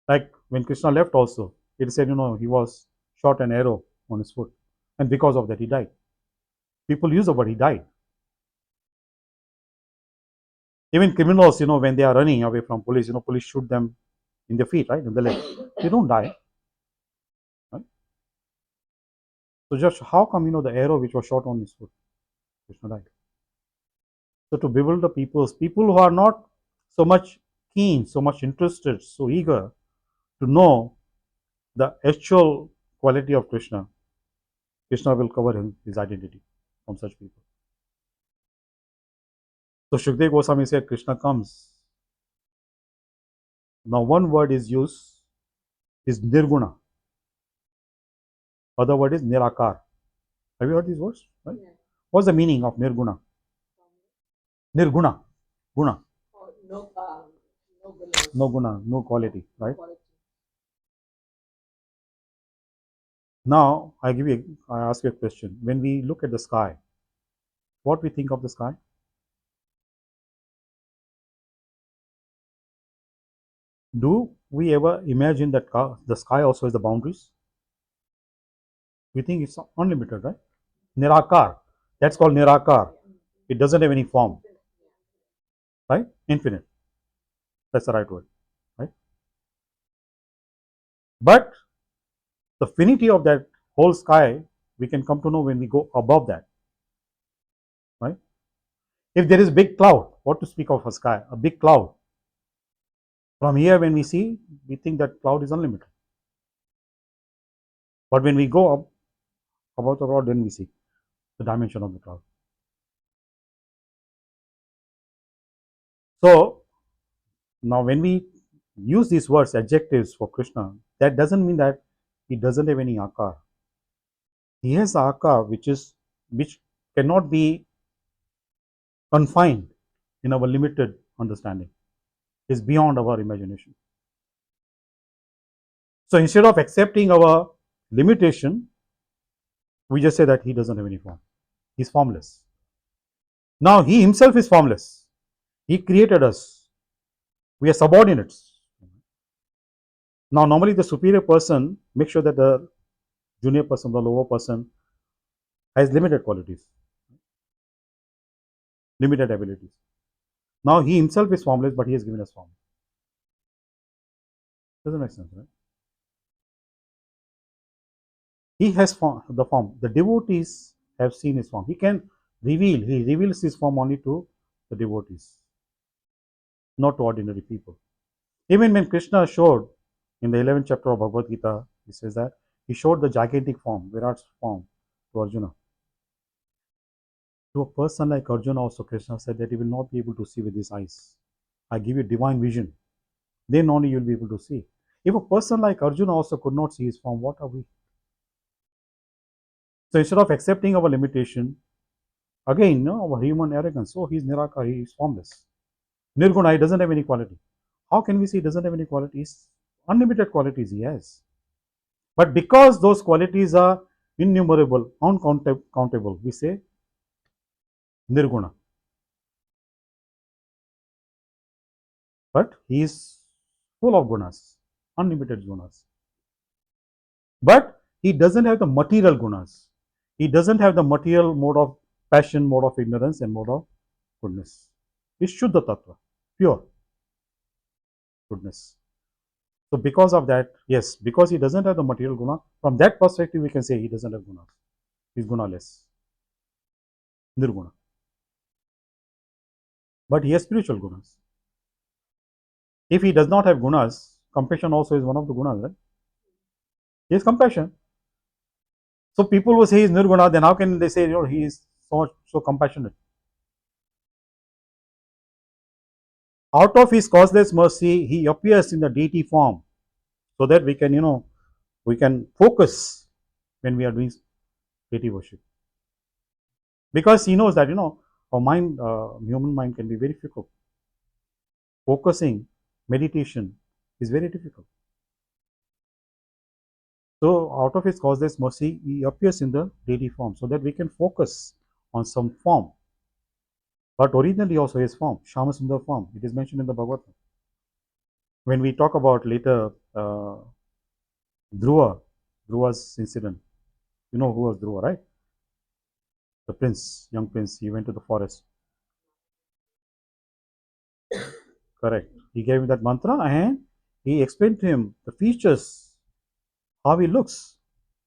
Like when Krishna left also, it said, he was shot an arrow on his foot. And because of that, he died. People use the word he died. Even criminals, when they are running away from police, police shoot them in the feet, right? In the leg. They don't die. Right? So just how come, the arrow which was shot on his foot, Krishna died. So to bewilder people who are not so much keen, so much interested, so eager to know the actual quality of Krishna, Krishna will cover his identity from such people. So Shukdev Goswami said Krishna comes. Now one word is used is Nirguna. Other word is Nirakar. Have you heard these words? Right? Yeah. What's the meaning of Nirguna? Nirguna. Guna. No, No guna, no quality, right? quality. Now I ask you a question. When we look at the sky, what we think of the sky? Do we ever imagine that the sky also has the boundaries? We think it's unlimited, right? Nirakar. That's called Nirakar. It doesn't have any form, right? Infinite. That's the right word, right? But the finity of that whole sky, we can come to know when we go above that, right? If there is a big cloud, what to speak of a sky? A big cloud. From here, when we see, we think that cloud is unlimited. But when we go up above the cloud, then we see the dimension of the cloud. So now when we use these words, adjectives for Krishna, that doesn't mean that he doesn't have any akar. He has akar which cannot be confined in our limited understanding. Is beyond our imagination. So instead of accepting our limitation, we just say that he doesn't have any form. He's formless. Now he himself is formless. He created us. We are subordinates. Now normally the superior person makes sure that the junior person, the lower person, has limited qualities, limited abilities. Now he himself is formless, but he has given us form. Doesn't make sense, right? He has the form. The devotees have seen his form. He reveals his form only to the devotees, not to ordinary people. Even when Krishna showed in the 11th chapter of Bhagavad Gita, he says that he showed the gigantic form, Virat's form, to Arjuna. To a person like Arjuna also, Krishna said that he will not be able to see with his eyes. I give you divine vision. Then only you will be able to see. If a person like Arjuna also could not see his form, what are we? So instead of accepting our limitation, again, our human arrogance, he is Nirakar, he is formless. Nirguna, he doesn't have any quality. How can we say he doesn't have any qualities? Unlimited qualities he has. But because those qualities are innumerable, uncountable, we say Nirguna. But he is full of gunas, unlimited gunas. But he doesn't have the material gunas. He doesn't have the material mode of passion, mode of ignorance, and mode of goodness. It's Shuddha Tattva, pure goodness. So because of that, yes, because he doesn't have the material guna, from that perspective, we can say he doesn't have gunas. He's gunaless, nirguna. But he has spiritual gunas. If he does not have gunas, compassion also is one of the gunas, right? He has compassion. So people who say he is nirguna, then how can they say he is so compassionate? Out of his causeless mercy, he appears in the deity form, so that we can we can focus when we are doing deity worship. because he knows that our mind, human mind, can be very fickle. Focusing, meditation is very difficult. So, out of his causeless mercy, he appears in the deity form so that we can focus on some form. But originally also his form, Shama Sundar form, it is mentioned in the Bhagavatam. When we talk about later Dhruva's incident, you know who was Dhruva, right? The prince, young prince, he went to the forest. Correct. He gave him that mantra and he explained to him the features, how he looks.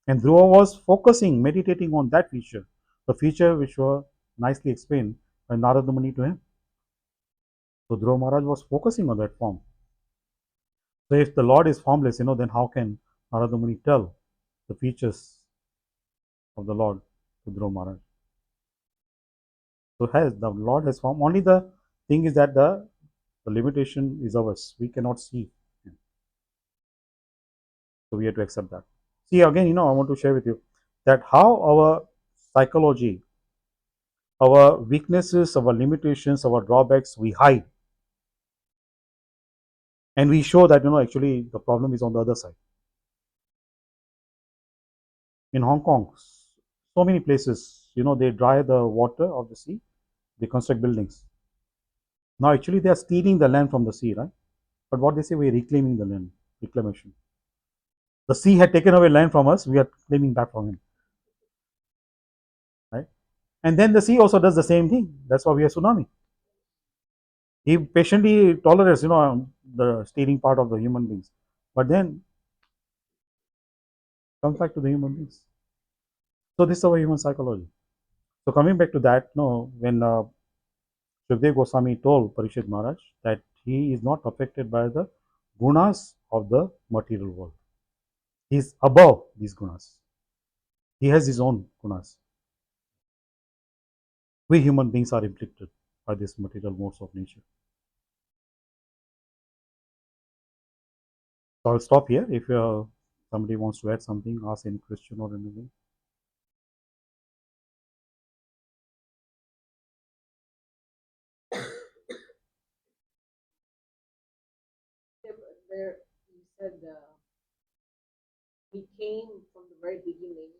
And Dhruva was focusing, meditating on that feature, the feature which were nicely explained by Narada Muni to him. So Dhruva Maharaj was focusing on that form. So if the Lord is formless, then how can Narada Muni tell the features of the Lord to Dhruva Maharaj? So the Lord has form. Only the thing is that the limitation is ours. We cannot see him. So we have to accept that. See, again, I want to share with you that how our psychology, our weaknesses, our limitations, our drawbacks, we hide. And we show that, actually the problem is on the other side. In Hong Kong, so many places, they dry the water of the sea, they construct buildings. Now, actually, they are stealing the land from the sea, right? But what they say, we're reclaiming the land, reclamation. The sea had taken away land from us, we are claiming back from him, right? And then the sea also does the same thing. That's why we have tsunami. He patiently tolerates, the stealing part of the human beings, but then comes back to the human beings. So this is our human psychology. So coming back to that, when Shukdev Goswami told Parishit Maharaj that he is not affected by the gunas of the material world. He is above these gunas. He has his own gunas. We human beings are inflicted by these material modes of nature. So I'll stop here. If somebody wants to add something, ask any question or anything. There, you said he came from the very beginning,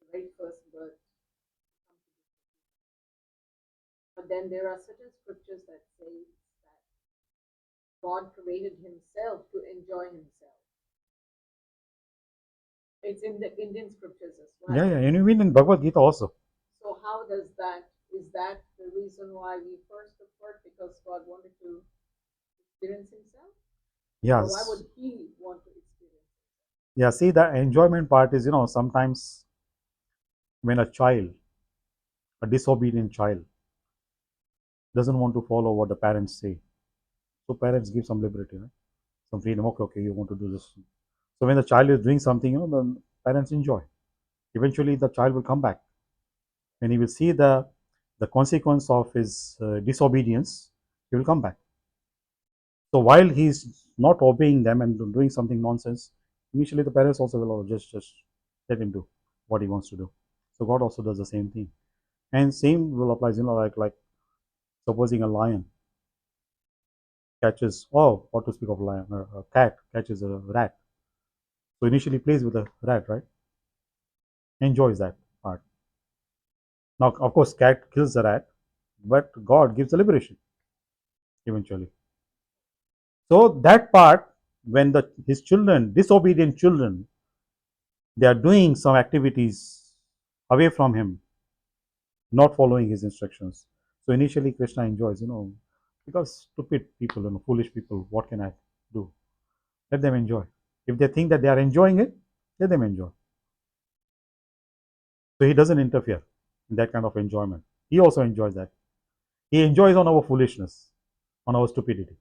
the very first birth. But then there are certain scriptures that say that God created himself to enjoy himself. It's in the Indian scriptures as well. Yeah, and even in Bhagavad Gita also. So how does that, is that the reason why we first took birth? Because God wanted to experience himself? Yes. Or why would he want to experience himself? Yeah, see, the enjoyment part is, sometimes when a disobedient child, doesn't want to follow what the parents say. So parents give some liberty, right? Some freedom. Okay, you want to do this. So when the child is doing something, the parents enjoy. Eventually, the child will come back, and he will see the consequence of his disobedience. He will come back. So while he's not obeying them and doing something nonsense, initially the parents also will just let him do what he wants to do. So God also does the same thing, and same will apply. Like supposing a lion catches, what to speak of lion, a cat catches a rat. So initially plays with the rat, right? Enjoys that part. Now, of course, cat kills the rat, but God gives the liberation eventually. So that part, when his children, disobedient children, they are doing some activities away from him, not following his instructions. So initially, Krishna enjoys, because stupid people, foolish people, what can I do? Let them enjoy. If they think that they are enjoying it, let them enjoy. So he doesn't interfere in that kind of enjoyment. He also enjoys that. He enjoys on our foolishness, on our stupidity.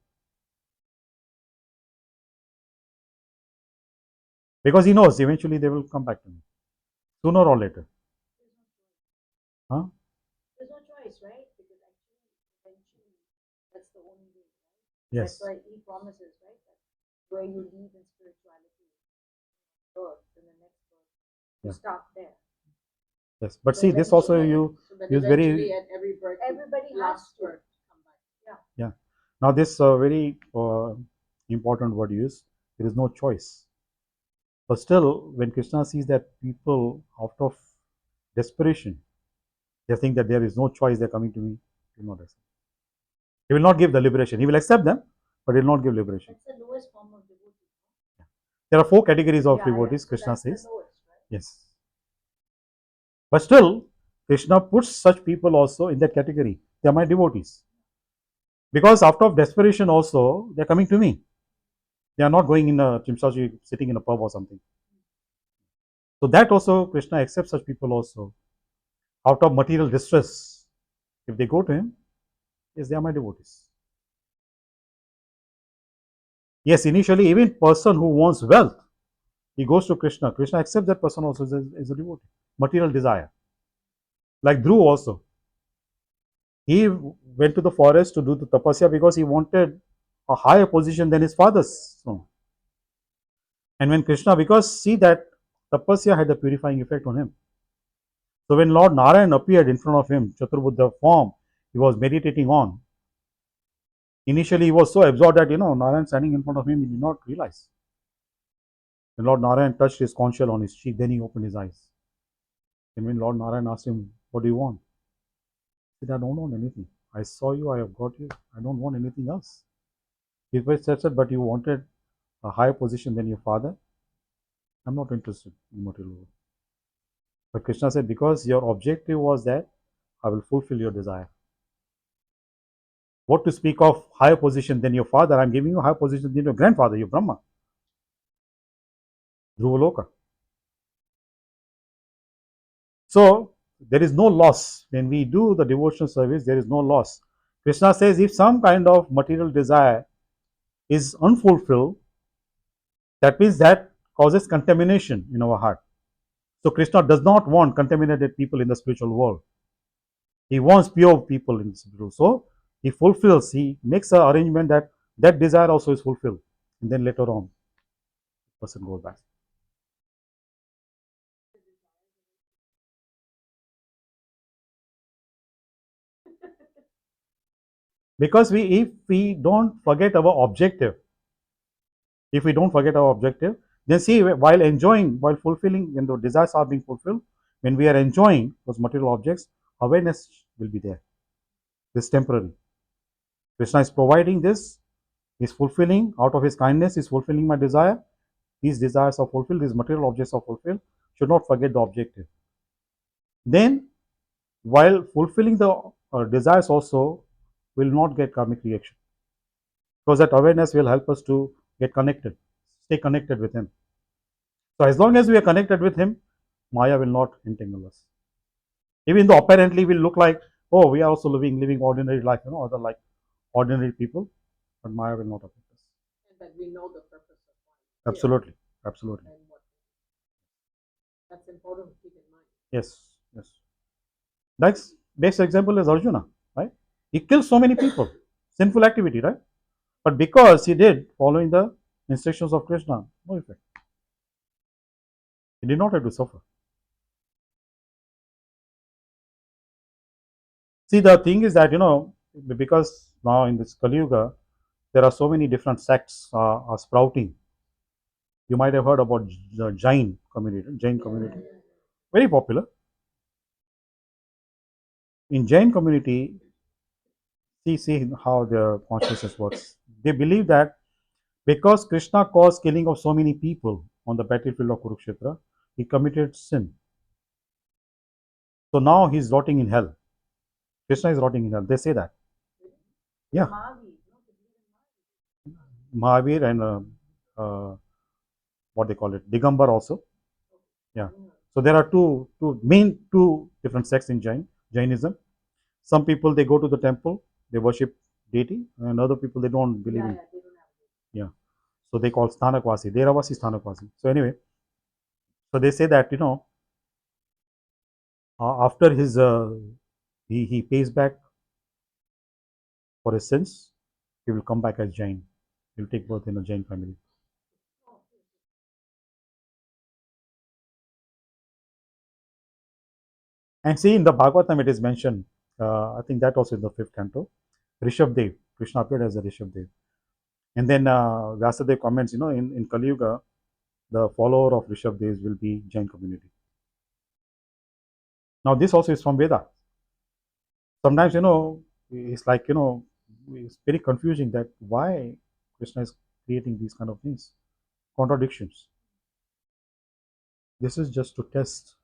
Because he knows eventually they will come back to me, sooner or later. Huh? There's no choice, right? Because actually, eventually, that's the only way, right? Yes. That's why he promises, right? That where you live in spirituality, birth, and the next birth, you Yeah. start there. Yes. But So see, this also eventually, you so But He was eventually, very, at every birth, Everybody has last to. birth come back. yeah. Now this very important word used. There is no choice. But still, when Krishna sees that people out of desperation, they think that there is no choice, they're coming to me, he will not accept. He will not give the liberation. He will accept them, but he will not give liberation. That's the lowest form of devotee. There are 4 categories of devotees, So Krishna that's the says. lowest, right? Yes. But still, Krishna puts such people also in that category. They are my devotees. Because out of desperation also, they are coming to me. They are not going in a chimsaji, sitting in a pub or something. So that also, Krishna accepts such people also. Out of material distress, if they go to him, yes, they are my devotees. Yes, initially, even person who wants wealth, he goes to Krishna. Krishna accepts that person also as a devotee. Material desire. Like Dhruv also. He went to the forest to do the tapasya because he wanted a higher position than his father's throne. And when Krishna, because see that tapasya had a purifying effect on him. So when Lord Narayan appeared in front of him, Chaturbuddha form, he was meditating on. Initially, he was so absorbed that, Narayan standing in front of him, he did not realize. When Lord Narayan touched his conch shell on his cheek, then he opened his eyes. And when Lord Narayan asked him, what do you want? He said, I don't want anything. I saw you, I have got you. I don't want anything else. He said, but you wanted a higher position than your father. I'm not interested in material world. But Krishna said, because your objective was that I will fulfill your desire. What to speak of higher position than your father? I'm giving you a higher position than your grandfather, your Brahma. Dhruvaloka. So there is no loss. When we do the devotional service, there is no loss. Krishna says if some kind of material desire is unfulfilled, that means that causes contamination in our heart. So Krishna does not want contaminated people in the spiritual world. He wants pure people in the spiritual world. So he fulfills, he makes an arrangement that that desire also is fulfilled. And then later on, the person goes back. Because if we don't forget our objective, then see, while enjoying, while fulfilling, when the desires are being fulfilled, when we are enjoying those material objects, awareness will be there. This is temporary. Krishna is providing this, is fulfilling out of his kindness, is fulfilling my desire. These desires are fulfilled, these material objects are fulfilled. Should not forget the objective. Then, while fulfilling the desires also, will not get karmic reaction. Because that awareness will help us to get connected, stay connected with him. So as long as we are connected with him, Maya will not entangle us. Even though apparently we look like, oh, we are also living ordinary life, other like ordinary people, but Maya will not affect us. And that we know the purpose of life. Absolutely, absolutely. And what that's important to keep in mind. Yes, yes. Next best example is Arjuna, right? He killed so many people, sinful activity, right? But because he did following the instructions of Krishna, no effect. He did not have to suffer. See, the thing is that, because now in this Kali Yuga, there are so many different sects are sprouting. You might have heard about the Jain community, very popular. In Jain community, see how their consciousness works. They believe that because Krishna caused killing of so many people on the battlefield of Kurukshetra, he committed sin. So now he's rotting in hell. Krishna is rotting in hell. They say that. Yeah. Mahavir and what they call it, Digambar also. Yeah. So there are two different sects in Jainism. Some people they go to the temple, they worship deity, and other people they don't believe in. Yeah. So they call Sthanakwasi, Deravasi Sthanakwasi. So anyway, so they say that after his he pays back for his sins, he will come back as Jain. He will take birth in a Jain family. And see, in the Bhagavatam, it is mentioned, I think that also in the 5th canto, Rishabdev, Krishna appeared as a Rishabdev. And then Vyasadeva comments, in Kali Yuga, the follower of Rishabdev will be Jain community. Now, this also is from Veda. Sometimes, it's like, it's very confusing that why Krishna is creating these kind of things, contradictions. This is just to test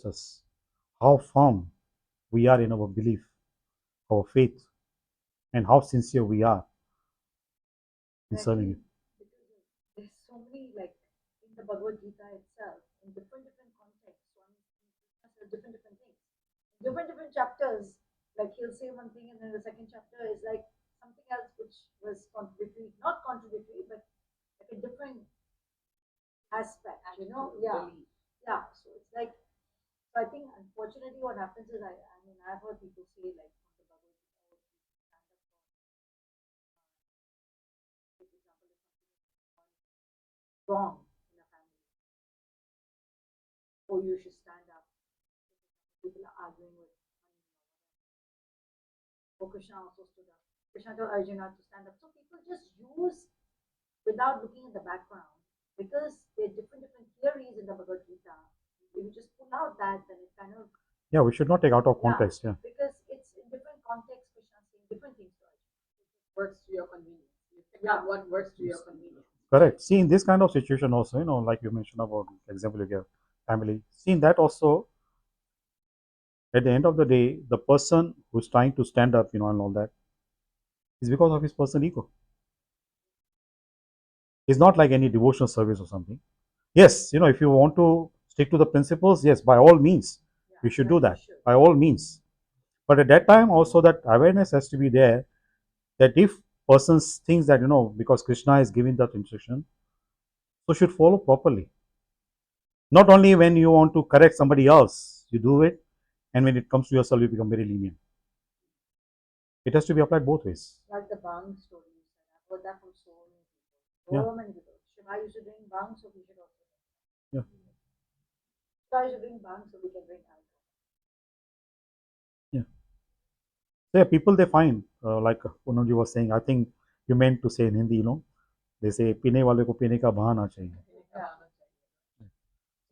us, how firm we are in our belief, our faith, and how sincere we are in serving it. There's so many, like in the Bhagavad Gita itself, in different contexts, one says different things. Different chapters, like he'll say one thing, and then the second chapter is like something else which was contradictory, not contradictory, but like a different aspect, Yeah. Yeah. So it's like, so I think unfortunately what happens is, I mean, I've heard people say like from the Bhagavad Gita, stand up for example, if something is wrong in a family, or you should stand up. People are arguing with or Krishna also stood up. Krishna told Arjuna to stand up. So people just use without looking at the background, because there are different theories in the Bhagavad Gita. If you just pull out that, then it kind of, Yeah, we should not take out of context. Yeah. because it's in different contexts. Krishna saying different things to Arjuna. Works to your convenience. You pick up what works to your convenience. Correct. See, in this kind of situation also, like you mentioned about example you gave, family. See, in that also, at the end of the day, the person who's trying to stand up, and all that, is because of his personal ego. It's not like any devotional service or something. Yes, if you want to stick to the principles, yes, by all means, we should do that. By all means. But at that time, also that awareness has to be there, that if persons thinks that, because Krishna is giving that instruction, so should follow properly. Not only when you want to correct somebody else, you do it, and when it comes to yourself, you become very lenient. It has to be applied both ways. Like the bang story, I've heard that from so many people. Yeah. So many people. Shiva used to drink bang, so we should also drink. Yeah. Shiva used to drink bang, so we can drink alcohol. Yeah. So yeah, people they find, like Punamji was saying, I think you meant to say in Hindi, they say पीने वाले को पीने का बहाना चाहिए.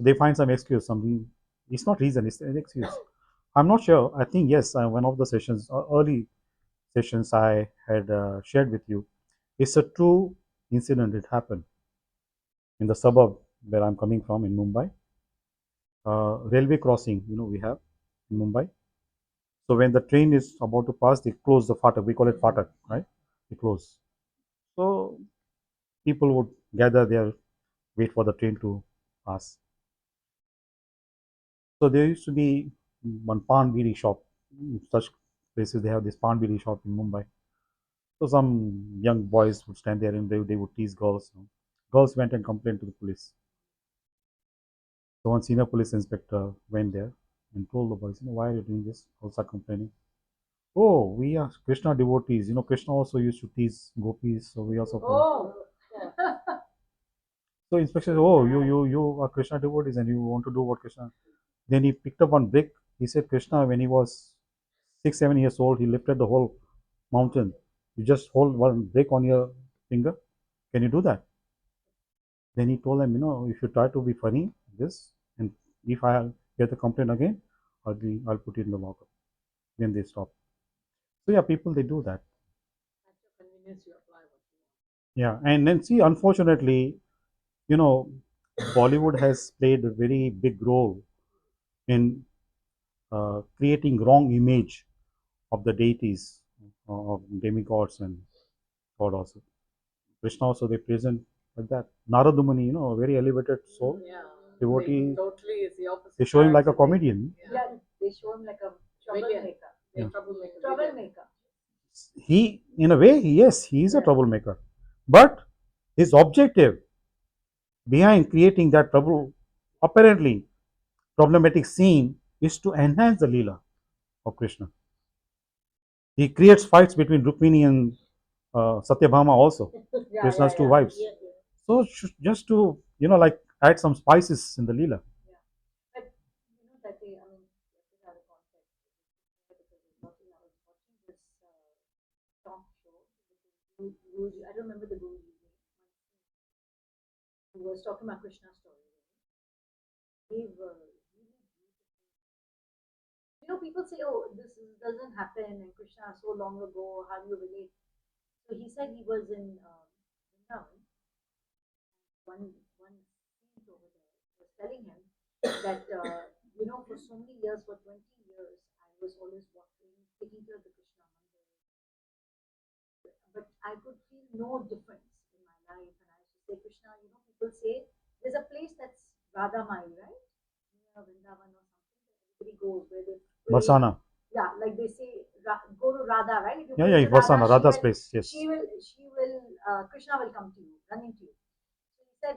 They find some excuse, something. It's not reason, it's an excuse. I'm not sure. I think yes, one of the sessions, early sessions I had shared with you, it's a true incident. It happened in the suburb where I'm coming from in Mumbai. Railway crossing, we have in Mumbai. So when the train is about to pass, they close the fatak. We call it fatak, right? They close. So people would gather there, wait for the train to pass. So there used to be one pan biri shop. Such places they have this pan biri shop in Mumbai. So some young boys would stand there and they would tease girls. Girls went and complained to the police. So one senior police inspector went there and told the boys, why are you doing this? Girls are complaining. Oh, we are Krishna devotees. Krishna also used to tease gopis, so we also. Oh. So inspector said, oh, you are Krishna devotees and you want to do what Krishna. Then he picked up one brick. He said, Krishna, when he was 6, 7 years old, he lifted the whole mountain. You just hold one brick on your finger. Can you do that? Then he told them, if you try to be funny, this, and if I get the complaint again, I'll put it in the lockup. Then they stop. So yeah, people they do that. At your convenience, you apply what you want. Yeah, and then see, unfortunately, Bollywood has played a very big role in creating wrong image of the deities, of demigods and God also. Krishna also they present like that. Narada Muni, a very elevated soul. Yeah. Devotee. Totally is the opposite. They show him like a comedian. Yeah, they show him like a troublemaker. Yeah. Troublemaker. He, in a way, yes, he is a troublemaker. But his objective behind creating that apparently problematic scene, is to enhance the Leela of Krishna. He creates fights between Rukmini and Satyabhama also, Krishna's two wives. So just to, like add some spices in the Leela. But that day, I mean, Guruji, I don't remember the Guruji's name, who was talking about Krishna's story. Gave really beautiful. People say, "Oh, doesn't happen," and Krishna so long ago. How do you relate? So he said he was in Vrindavan. One saint over there was telling him that for so many years, for 20 years, I was always walking, taking care of the Krishna mandir, but I could feel no difference in my life. And I used to say, Krishna, people say there's a place that's Radha Mai, right? Near Vrindavan or something that everybody goes where they pray. Barsana. Yeah, like they say, go to Radha, right? If you Yeah, pray yeah, to Barsana, Radha, Radha's place. Yes. Krishna will come to you, running to you. So he said,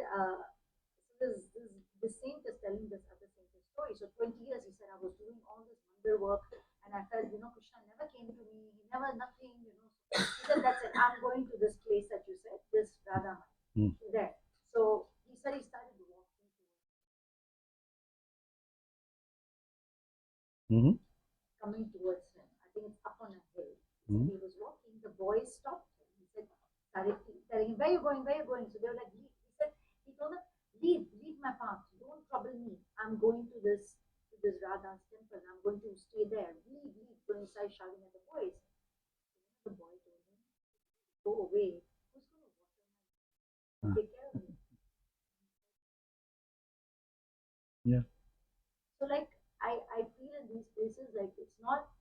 this saint is telling this other saint's story. So 20 years, he said, I was doing all this wonder work, and I felt, Krishna never came to me. He never, nothing, He said, that's it. I'm going to this place that you said, this Radha there. So he said he started walking coming towards him. I think it's up on a hill. He was walking. The boys stopped him. He said, started telling him, where are you going? Where are you going? So they were like, leave. He told them, leave my path. Don't trouble me. I'm going to this Radha's temple. I'm going to stay there. Leave. Going inside shouting at the boys. The boy told him, go away. Who's going to water my take care of me? Yeah. So like I feel in these places like it's not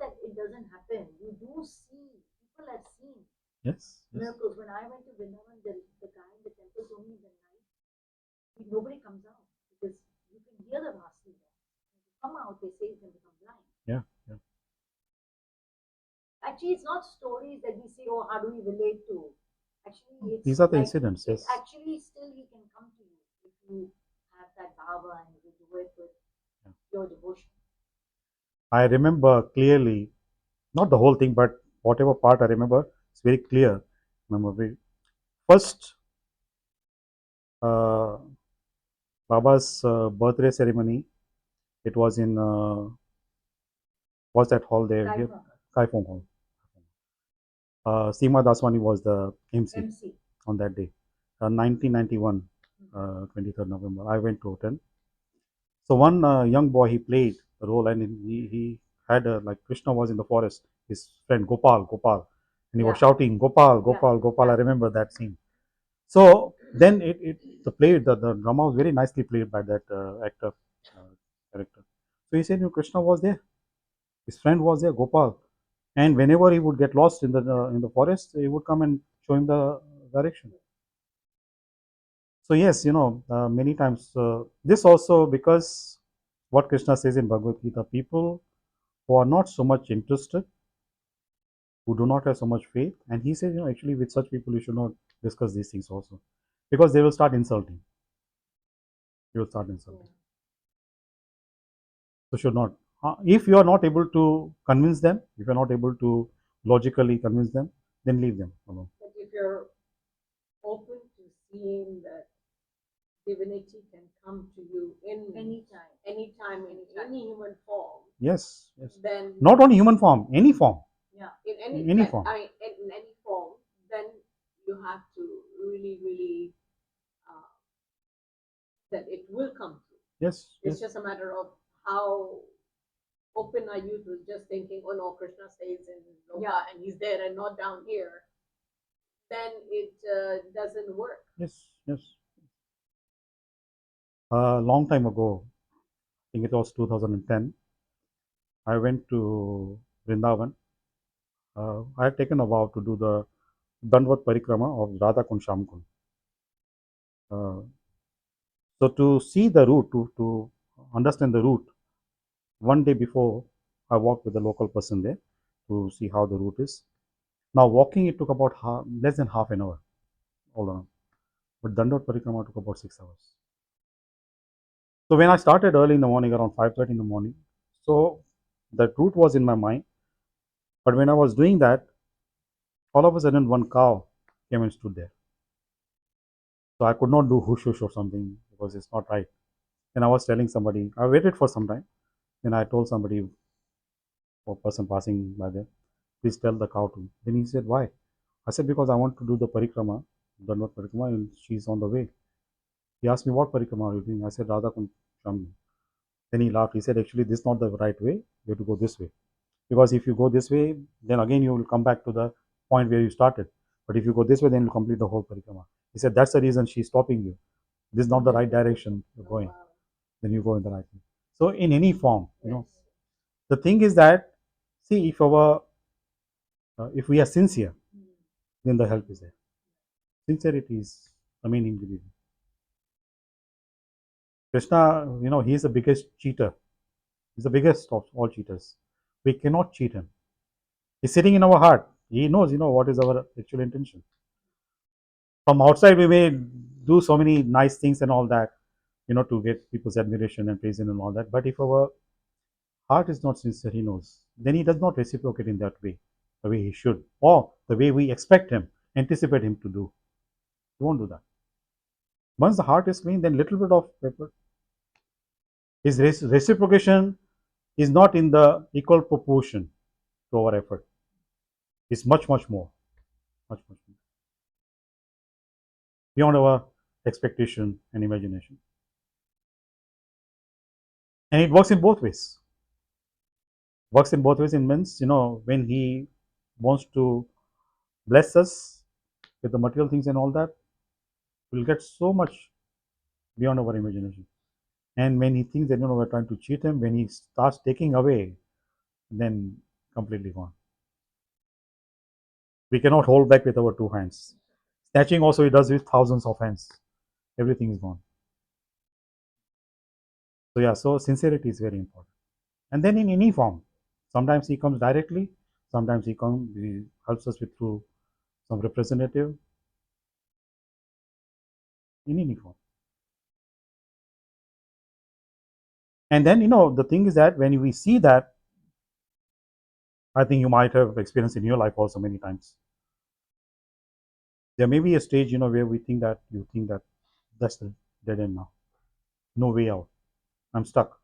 that it doesn't happen. You do see, people have seen Yes. miracles. When I went to Vrindavan, the guy in the temple told me in the night, nobody comes out because you can hear the Vasli there. If you come out, they say you can become blind. Yeah. Actually, it's not stories that we say, oh, how do we relate to? Actually, it's These are the like, incidents. Yes. Actually, still he can come to you if you have that bhava and you do it with your devotion. I remember clearly, not the whole thing, but whatever part I remember, it's very clear. Remember, first Baba's birthday ceremony. It was in was that hall there? Kaifong Hall. Seema Daswani was the MC on that day, 1991, 23rd November. I went to attend. So one young boy, he played the role, and he had like Krishna was in the forest. His friend Gopal, and he was shouting Gopal. I remember that scene. So then the drama was very nicely played by that actor character. So he said, Krishna was there, his friend was there, Gopal, and whenever he would get lost in the forest, he would come and show him the direction. So yes, many times this also because what Krishna says in Bhagavad Gita, people who are not so much interested, who do not have so much faith, and he says, actually with such people you should not discuss these things also, because they will start insulting. You will start insulting. So should not. If you are not able to convince them, if you are not able to logically convince them, then leave them alone. But if you're open to seeing that divinity can come to you in anytime in any human form. Yes. Then not only human form, any form. Yeah, in any form. In any form, then you have to really that it will come through. Yes. It's just a matter of how open are you to just thinking, oh no, Krishna stays in Loka and he's there and not down here. Then it doesn't work. Yes. A long time ago, I think it was 2010, I went to Vrindavan. I had taken a vow to do the Dandvat Parikrama of Radha Kund Sham Kund. So to see the route, to understand the route, one day before I walked with the local person there to see how the route is. Now walking it took about less than half an hour all around, but Dandvat Parikrama took about 6 hours. So when I started early in the morning, around 5:30 in the morning, so that route was in my mind. But when I was doing that, all of a sudden one cow came and stood there. So I could not do hush hush or something because it's not right. And I was telling somebody, I waited for some time. Then I told somebody, or person passing by there, please tell the cow to me. Then he said, why? I said, because I want to do the parikrama, Danvat parikrama, and she's on the way. He asked me, what parikrama are you doing? I said, Radha Kund. Then he laughed. He said, actually, this is not the right way. You have to go this way. Because if you go this way, then again you will come back to the point where you started. But if you go this way, then you'll complete the whole parikrama. He said, that's the reason she's stopping you. This is not the right direction you're going. Then you go in the right way. So in any form, the thing is that, see, if we are sincere, then the help is there. Sincerity is the main ingredient. Krishna, he is the biggest cheater. He's the biggest of all cheaters. We cannot cheat him. He's sitting in our heart. He knows, what is our actual intention. From outside, we may do so many nice things and all that, to get people's admiration and praise and all that. But if our heart is not sincere, he knows. Then he does not reciprocate in that way, the way he should, or the way we expect him, anticipate him to do. He won't do that. Once the heart is clean, then little bit of effort. His reciprocation is not in the equal proportion to our effort. It's much, much more. Much, much more. Beyond our expectation and imagination. And it works in both ways. Works in both ways in means, when he wants to bless us with the material things and all that, we'll get so much beyond our imagination. And when he thinks that, we're trying to cheat him, when he starts taking away, then completely gone. We cannot hold back with our 2 hands. Snatching also he does with thousands of hands. Everything is gone. So yeah, so sincerity is very important. And then in any form, sometimes he comes directly, sometimes he helps us with through some representative, in any form. And then, the thing is that when we see that, I think you might have experienced in your life also many times. There may be a stage, where you think that that's the dead end now. No way out. I'm stuck.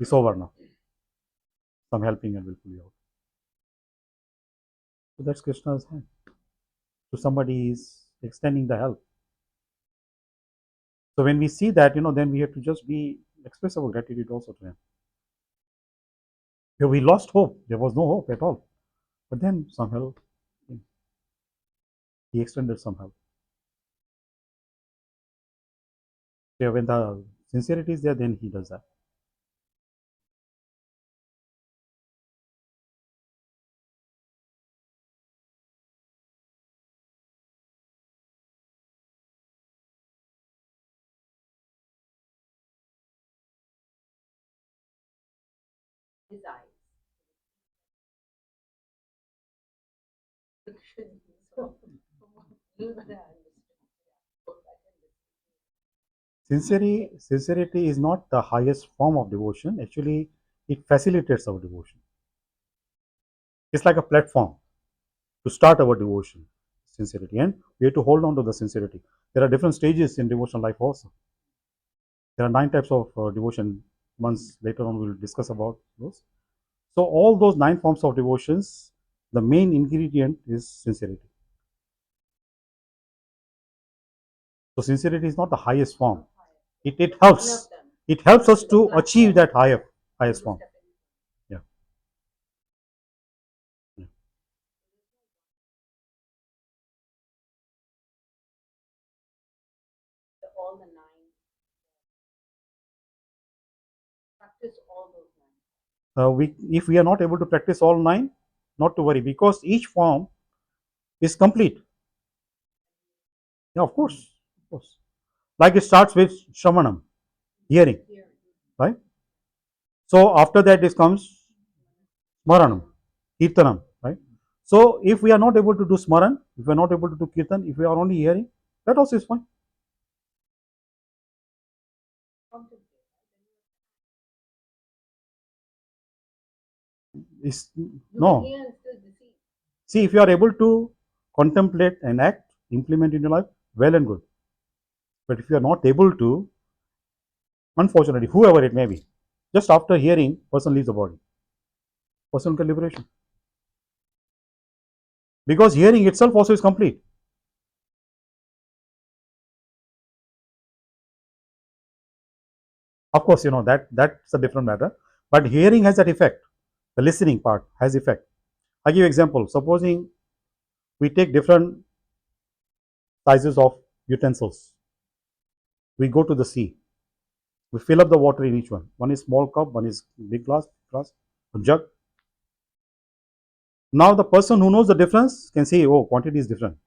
It's over now. Some helping and will pull you out. So that's Krishna's hand. So somebody is extending the help. So when we see that, then we have to just express our gratitude also to him. We lost hope. There was no hope at all. But then some help. He extended some help. So when the sincerity is there, then he does that. His eyes. Sincerity is not the highest form of devotion. Actually, it facilitates our devotion. It's like a platform to start our devotion, sincerity. And we have to hold on to the sincerity. There are different stages in devotional life also. There are 9 types of devotion. Once later on, we'll discuss about those. So all those 9 forms of devotions, the main ingredient is sincerity. So sincerity is not the highest form. It helps. It helps us to achieve that highest form. Yeah. Yeah. All the 9. Practice all those 9. If we are not able to practice all 9, not to worry, because each form is complete. Yeah, of course. Like it starts with Shramanam, hearing, right? So after that, this comes Smaranam, Kirtanam, right? So if we are not able to do Smaran, if we are not able to do Kirtan, if we are only hearing, that also is fine. No. See, if you are able to contemplate and act, implement in your life, well and good. But if you are not able to, unfortunately, whoever it may be, just after hearing, person leaves the body. Personal liberation. Because hearing itself also is complete. Of course, that's a different matter. But hearing has that effect. The listening part has effect. I give you example. Supposing we take different sizes of utensils. We go to the sea. We fill up the water in each one. One is small cup, one is big glass, jug. Now the person who knows the difference can say, oh, quantity is different.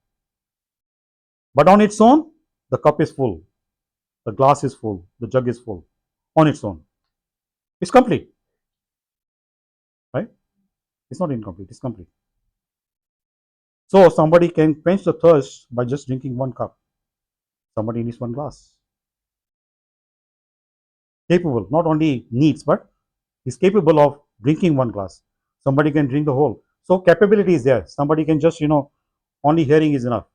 But on its own, the cup is full, the glass is full, the jug is full. On its own, it's complete, right? It's not incomplete, it's complete. So somebody can quench the thirst by just drinking one cup. Somebody needs one glass. Capable, not only needs, but is capable of drinking one glass. Somebody can drink the whole. So capability is there. Somebody can just, only hearing is enough.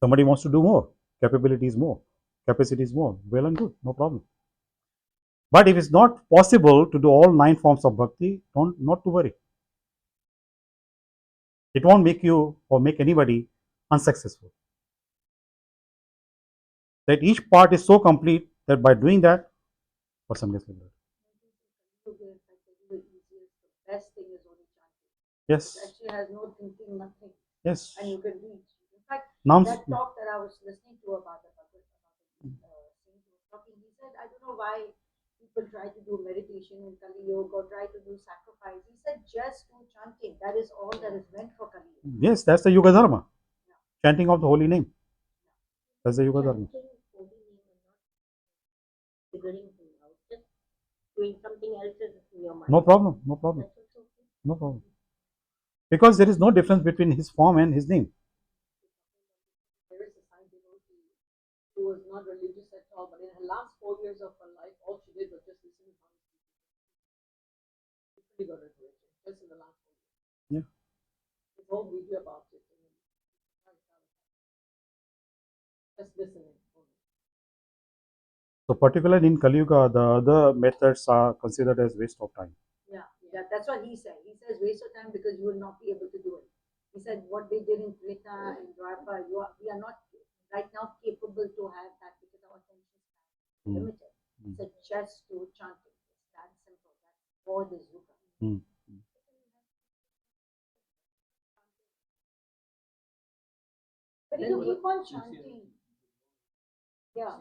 Somebody wants to do more. Capability is more. Capacity is more. Well and good, no problem. But if it's not possible to do all 9 forms of bhakti, not to worry. It won't make you or make anybody unsuccessful. That each part is so complete that by doing that, person gets liberated. The best thing is only chanting. Yes. It actually has no thinking, nothing. Yes. And you can reach. In fact, Now, that talk that I was listening to about the saint who was talking, he said, I don't know why people try to do meditation in Kali Yoga or try to do sacrifice. He said, just do chanting. That is all that is meant for Kali Yoga. Yes, that's the Yuga Dharma. Chanting of the holy name. That's the Yuga Dharma. Figuring things out, just doing something else in your mind. No problem, no problem. No problem. Because there is no difference between his form and his name. There is a saint devotee who was not religious at all, but in her last 4 years of her life, all she did was just listen to songs. She got into it just in the last 4 years. Yeah. There's a whole video about it. Just listening. So particularly in Kali Yuga, the other methods are considered as waste of time. Yeah, that's what he said. He says waste of time because you will not be able to do it. He said what they did in Treta and Dwapara, we are not right now capable to have that because our attention span is limited. He said just do chanting. It's that simple. That's for this yuga. But if you keep on chanting, yeah,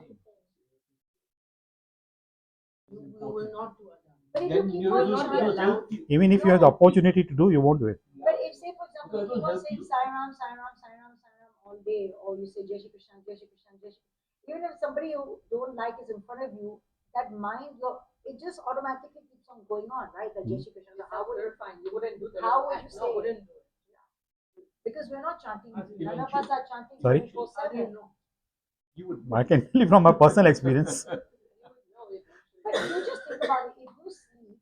you will not do it. But if you keep on chanting, even if you have the opportunity to do, you won't do it. but if, say, for example, you keep on saying Sai Ram, Sai Ram, Sai Ram, Sai Ram all day, or you say Jai Shri Krishna, Jai Shri Krishna, Jai Shri Krishna, even if somebody you don't like is in front of you, that mind, it just automatically keeps on going on, right? That Jai Shri Krishna. How would you find? You wouldn't do that. How would you say? No, wouldn't do it. Because we're not chanting. None of us are chanting 24/7. I can tell you from my personal experience. But you just think about it. If you sleep,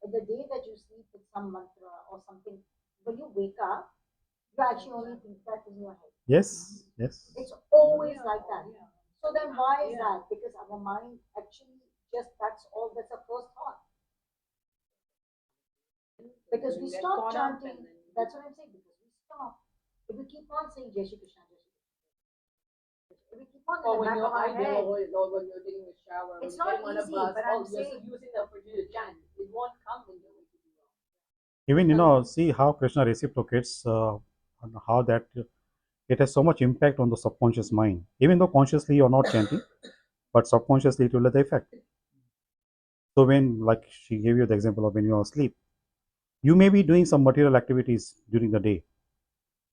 the day that you sleep with some mantra or something, when you wake up, you actually only think that in your head. Yes, yes. It's always like that. So then why is that? Because our mind actually that's the first thought. Because we stop chanting. That's what I'm saying. Because we stop. If we keep on saying Jai Shri Krishna, Jai Shri Krishna, if we keep on in the back of our head, or when you're taking a shower, it's not easy, but I'm saying using the opportunity to chant. It won't come in the way to do well. Even see how Krishna reciprocates, and how that it has so much impact on the subconscious mind. Even though consciously you're not chanting, but subconsciously it will have the effect. So when, like she gave you the example of when you are asleep, you may be doing some material activities during the day.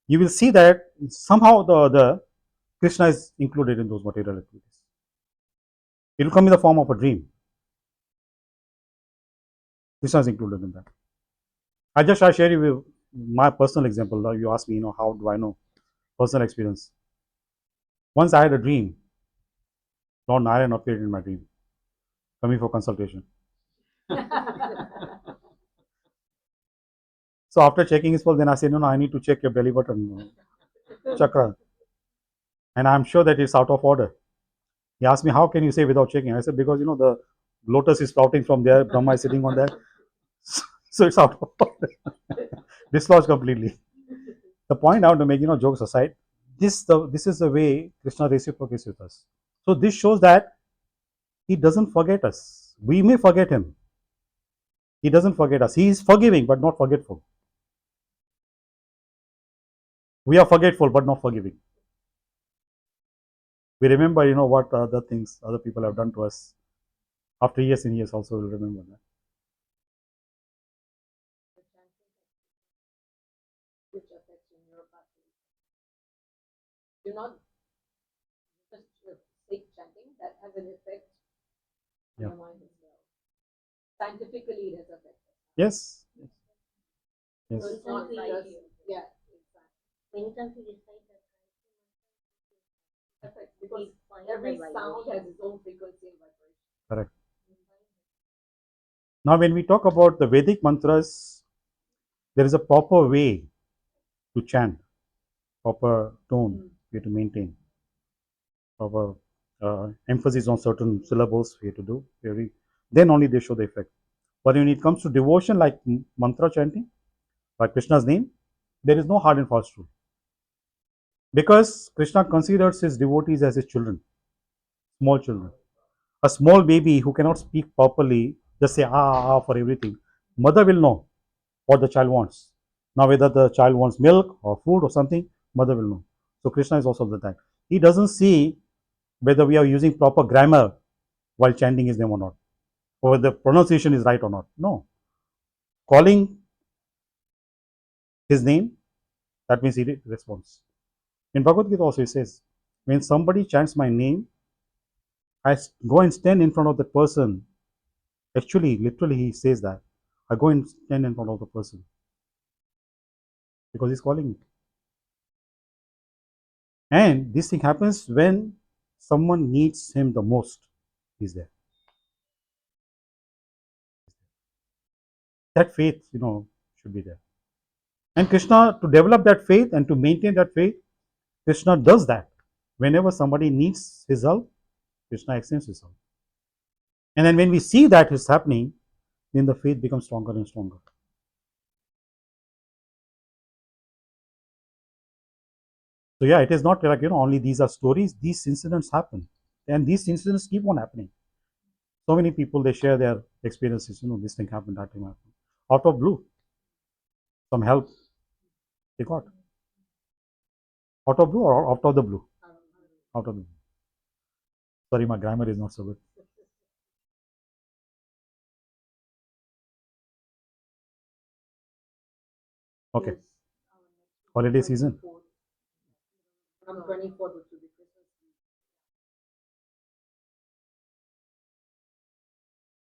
You will see that somehow the other Krishna is included in those material activities. It will come in the form of a dream. Krishna is included in that. I share you with my personal example. You asked me, how do I know? Personal experience. Once I had a dream. Lord Narayan appeared in my dream, coming for consultation. So after checking his pulse, then I said, no, I need to check your belly button chakra. And I'm sure that it's out of order. He asked me, how can you say without checking? I said, because the lotus is sprouting from there, Brahma is sitting on there. So it's out of order. Dislodged completely. The point I want to make, jokes aside, this is the way Krishna reciprocates with us. So this shows that he doesn't forget us. We may forget him. He doesn't forget us. He is forgiving but not forgetful. We are forgetful but not forgiving. We remember, what other things other people have done to us. After years and years, also we'll remember that. Which affects in your body. You're not just sick chanting, that has an effect on your mind as well. Scientifically, it has affected. Yes. Yes. So it's not like, yeah, exactly. When it comes to recite that, Perfect. Because every sound has its own frequency and vibration. Correct. Now, when we talk about the Vedic mantras, there is a proper way to chant, proper tone we have to maintain, proper emphasis on certain syllables we have to do. Then only they show the effect. But when it comes to devotion, like mantra chanting, by Krishna's name, there is no hard and fast rule. Because Krishna considers his devotees as his children, small children. A small baby who cannot speak properly, just say for everything. Mother will know what the child wants. Now, whether the child wants milk or food or something, mother will know. So, Krishna is also that. He doesn't see whether we are using proper grammar while chanting his name or not, or whether the pronunciation is right or not. No. Calling his name, that means he responds. In Bhagavad Gita also, he says, when somebody chants my name, I go and stand in front of the person. Actually, literally, he says that. I go and stand in front of the person because he's calling me. And this thing happens when someone needs him the most. He's there. That faith, should be there. And Krishna, to develop that faith and to maintain that faith, Krishna does that. Whenever somebody needs his help, Krishna extends his help. And then when we see that is happening, then the faith becomes stronger and stronger. So yeah, it is not like, only these are stories. These incidents happen. And these incidents keep on happening. So many people, they share their experiences. This thing happened, that thing happened. Out of blue, some help they got. Out of blue or out of the blue? Out of the blue. Sorry, my grammar is not so good. Okay. Holiday season. From 24th, which will be Christmas.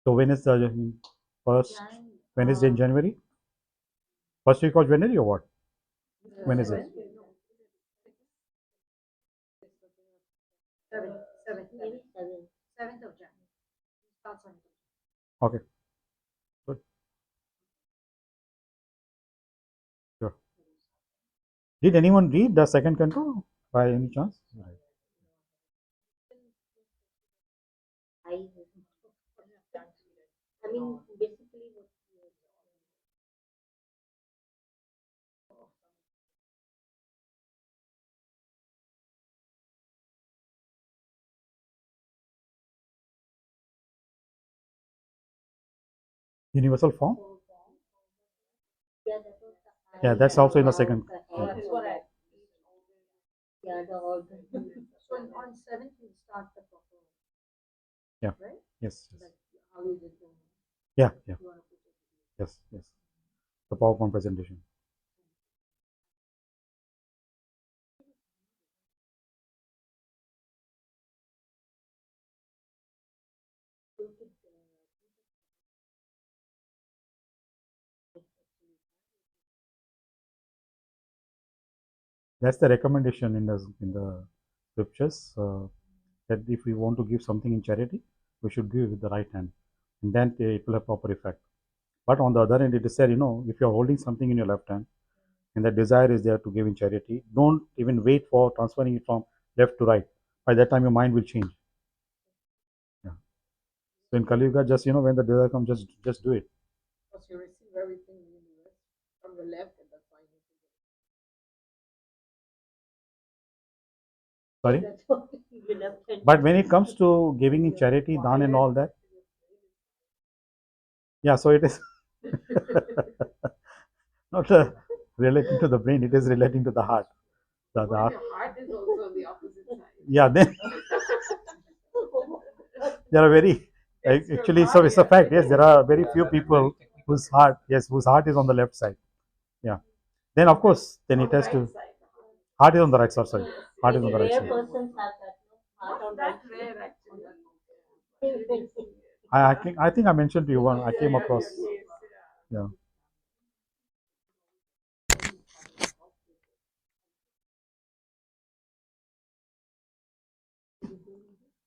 So when is the first Wednesday in January? First week of January or what? When is it? 7th of January. Starts on Okay. Good. Sure. Did anyone read the second canto by any chance? I mean, basically, what Universal form? yeah, that was Yeah, that's also in the second. That is what I. Yeah, the order. So on 7th, you start the proper. Yeah. Right? Yes. Like how you did the. Yeah. Yeah. You want to put it. Yes. Yes. The PowerPoint presentation. That's the recommendation in the scriptures, that if we want to give something in charity, we should give with the right hand, and then it will have proper effect. But on the other hand, it is said, if you are holding something in your left hand and the desire is there to give in charity, don't even wait for transferring it from left to right. By that time, your mind will change. Yeah. So in Kali Yuga, just when the desire comes, just do it. Because you receive everything in the universe from the left, and that's why you Sorry. Reluctant. But when it comes to giving in charity, dan and all that, yeah, so it is not relating to the brain, it is relating to the heart. The heart. Your heart is also on the opposite side. Yeah, then there are very, actually, so it's a fact, yes, there are very few people whose heart, yes, whose heart is on the left side. Yeah. Then, of course, then it has to, heart is on the right side, sorry. Heart is on the right Rare side. persons have that, no? Heart on right That rare actually. side. I think I mentioned to you one, I came across, yeah.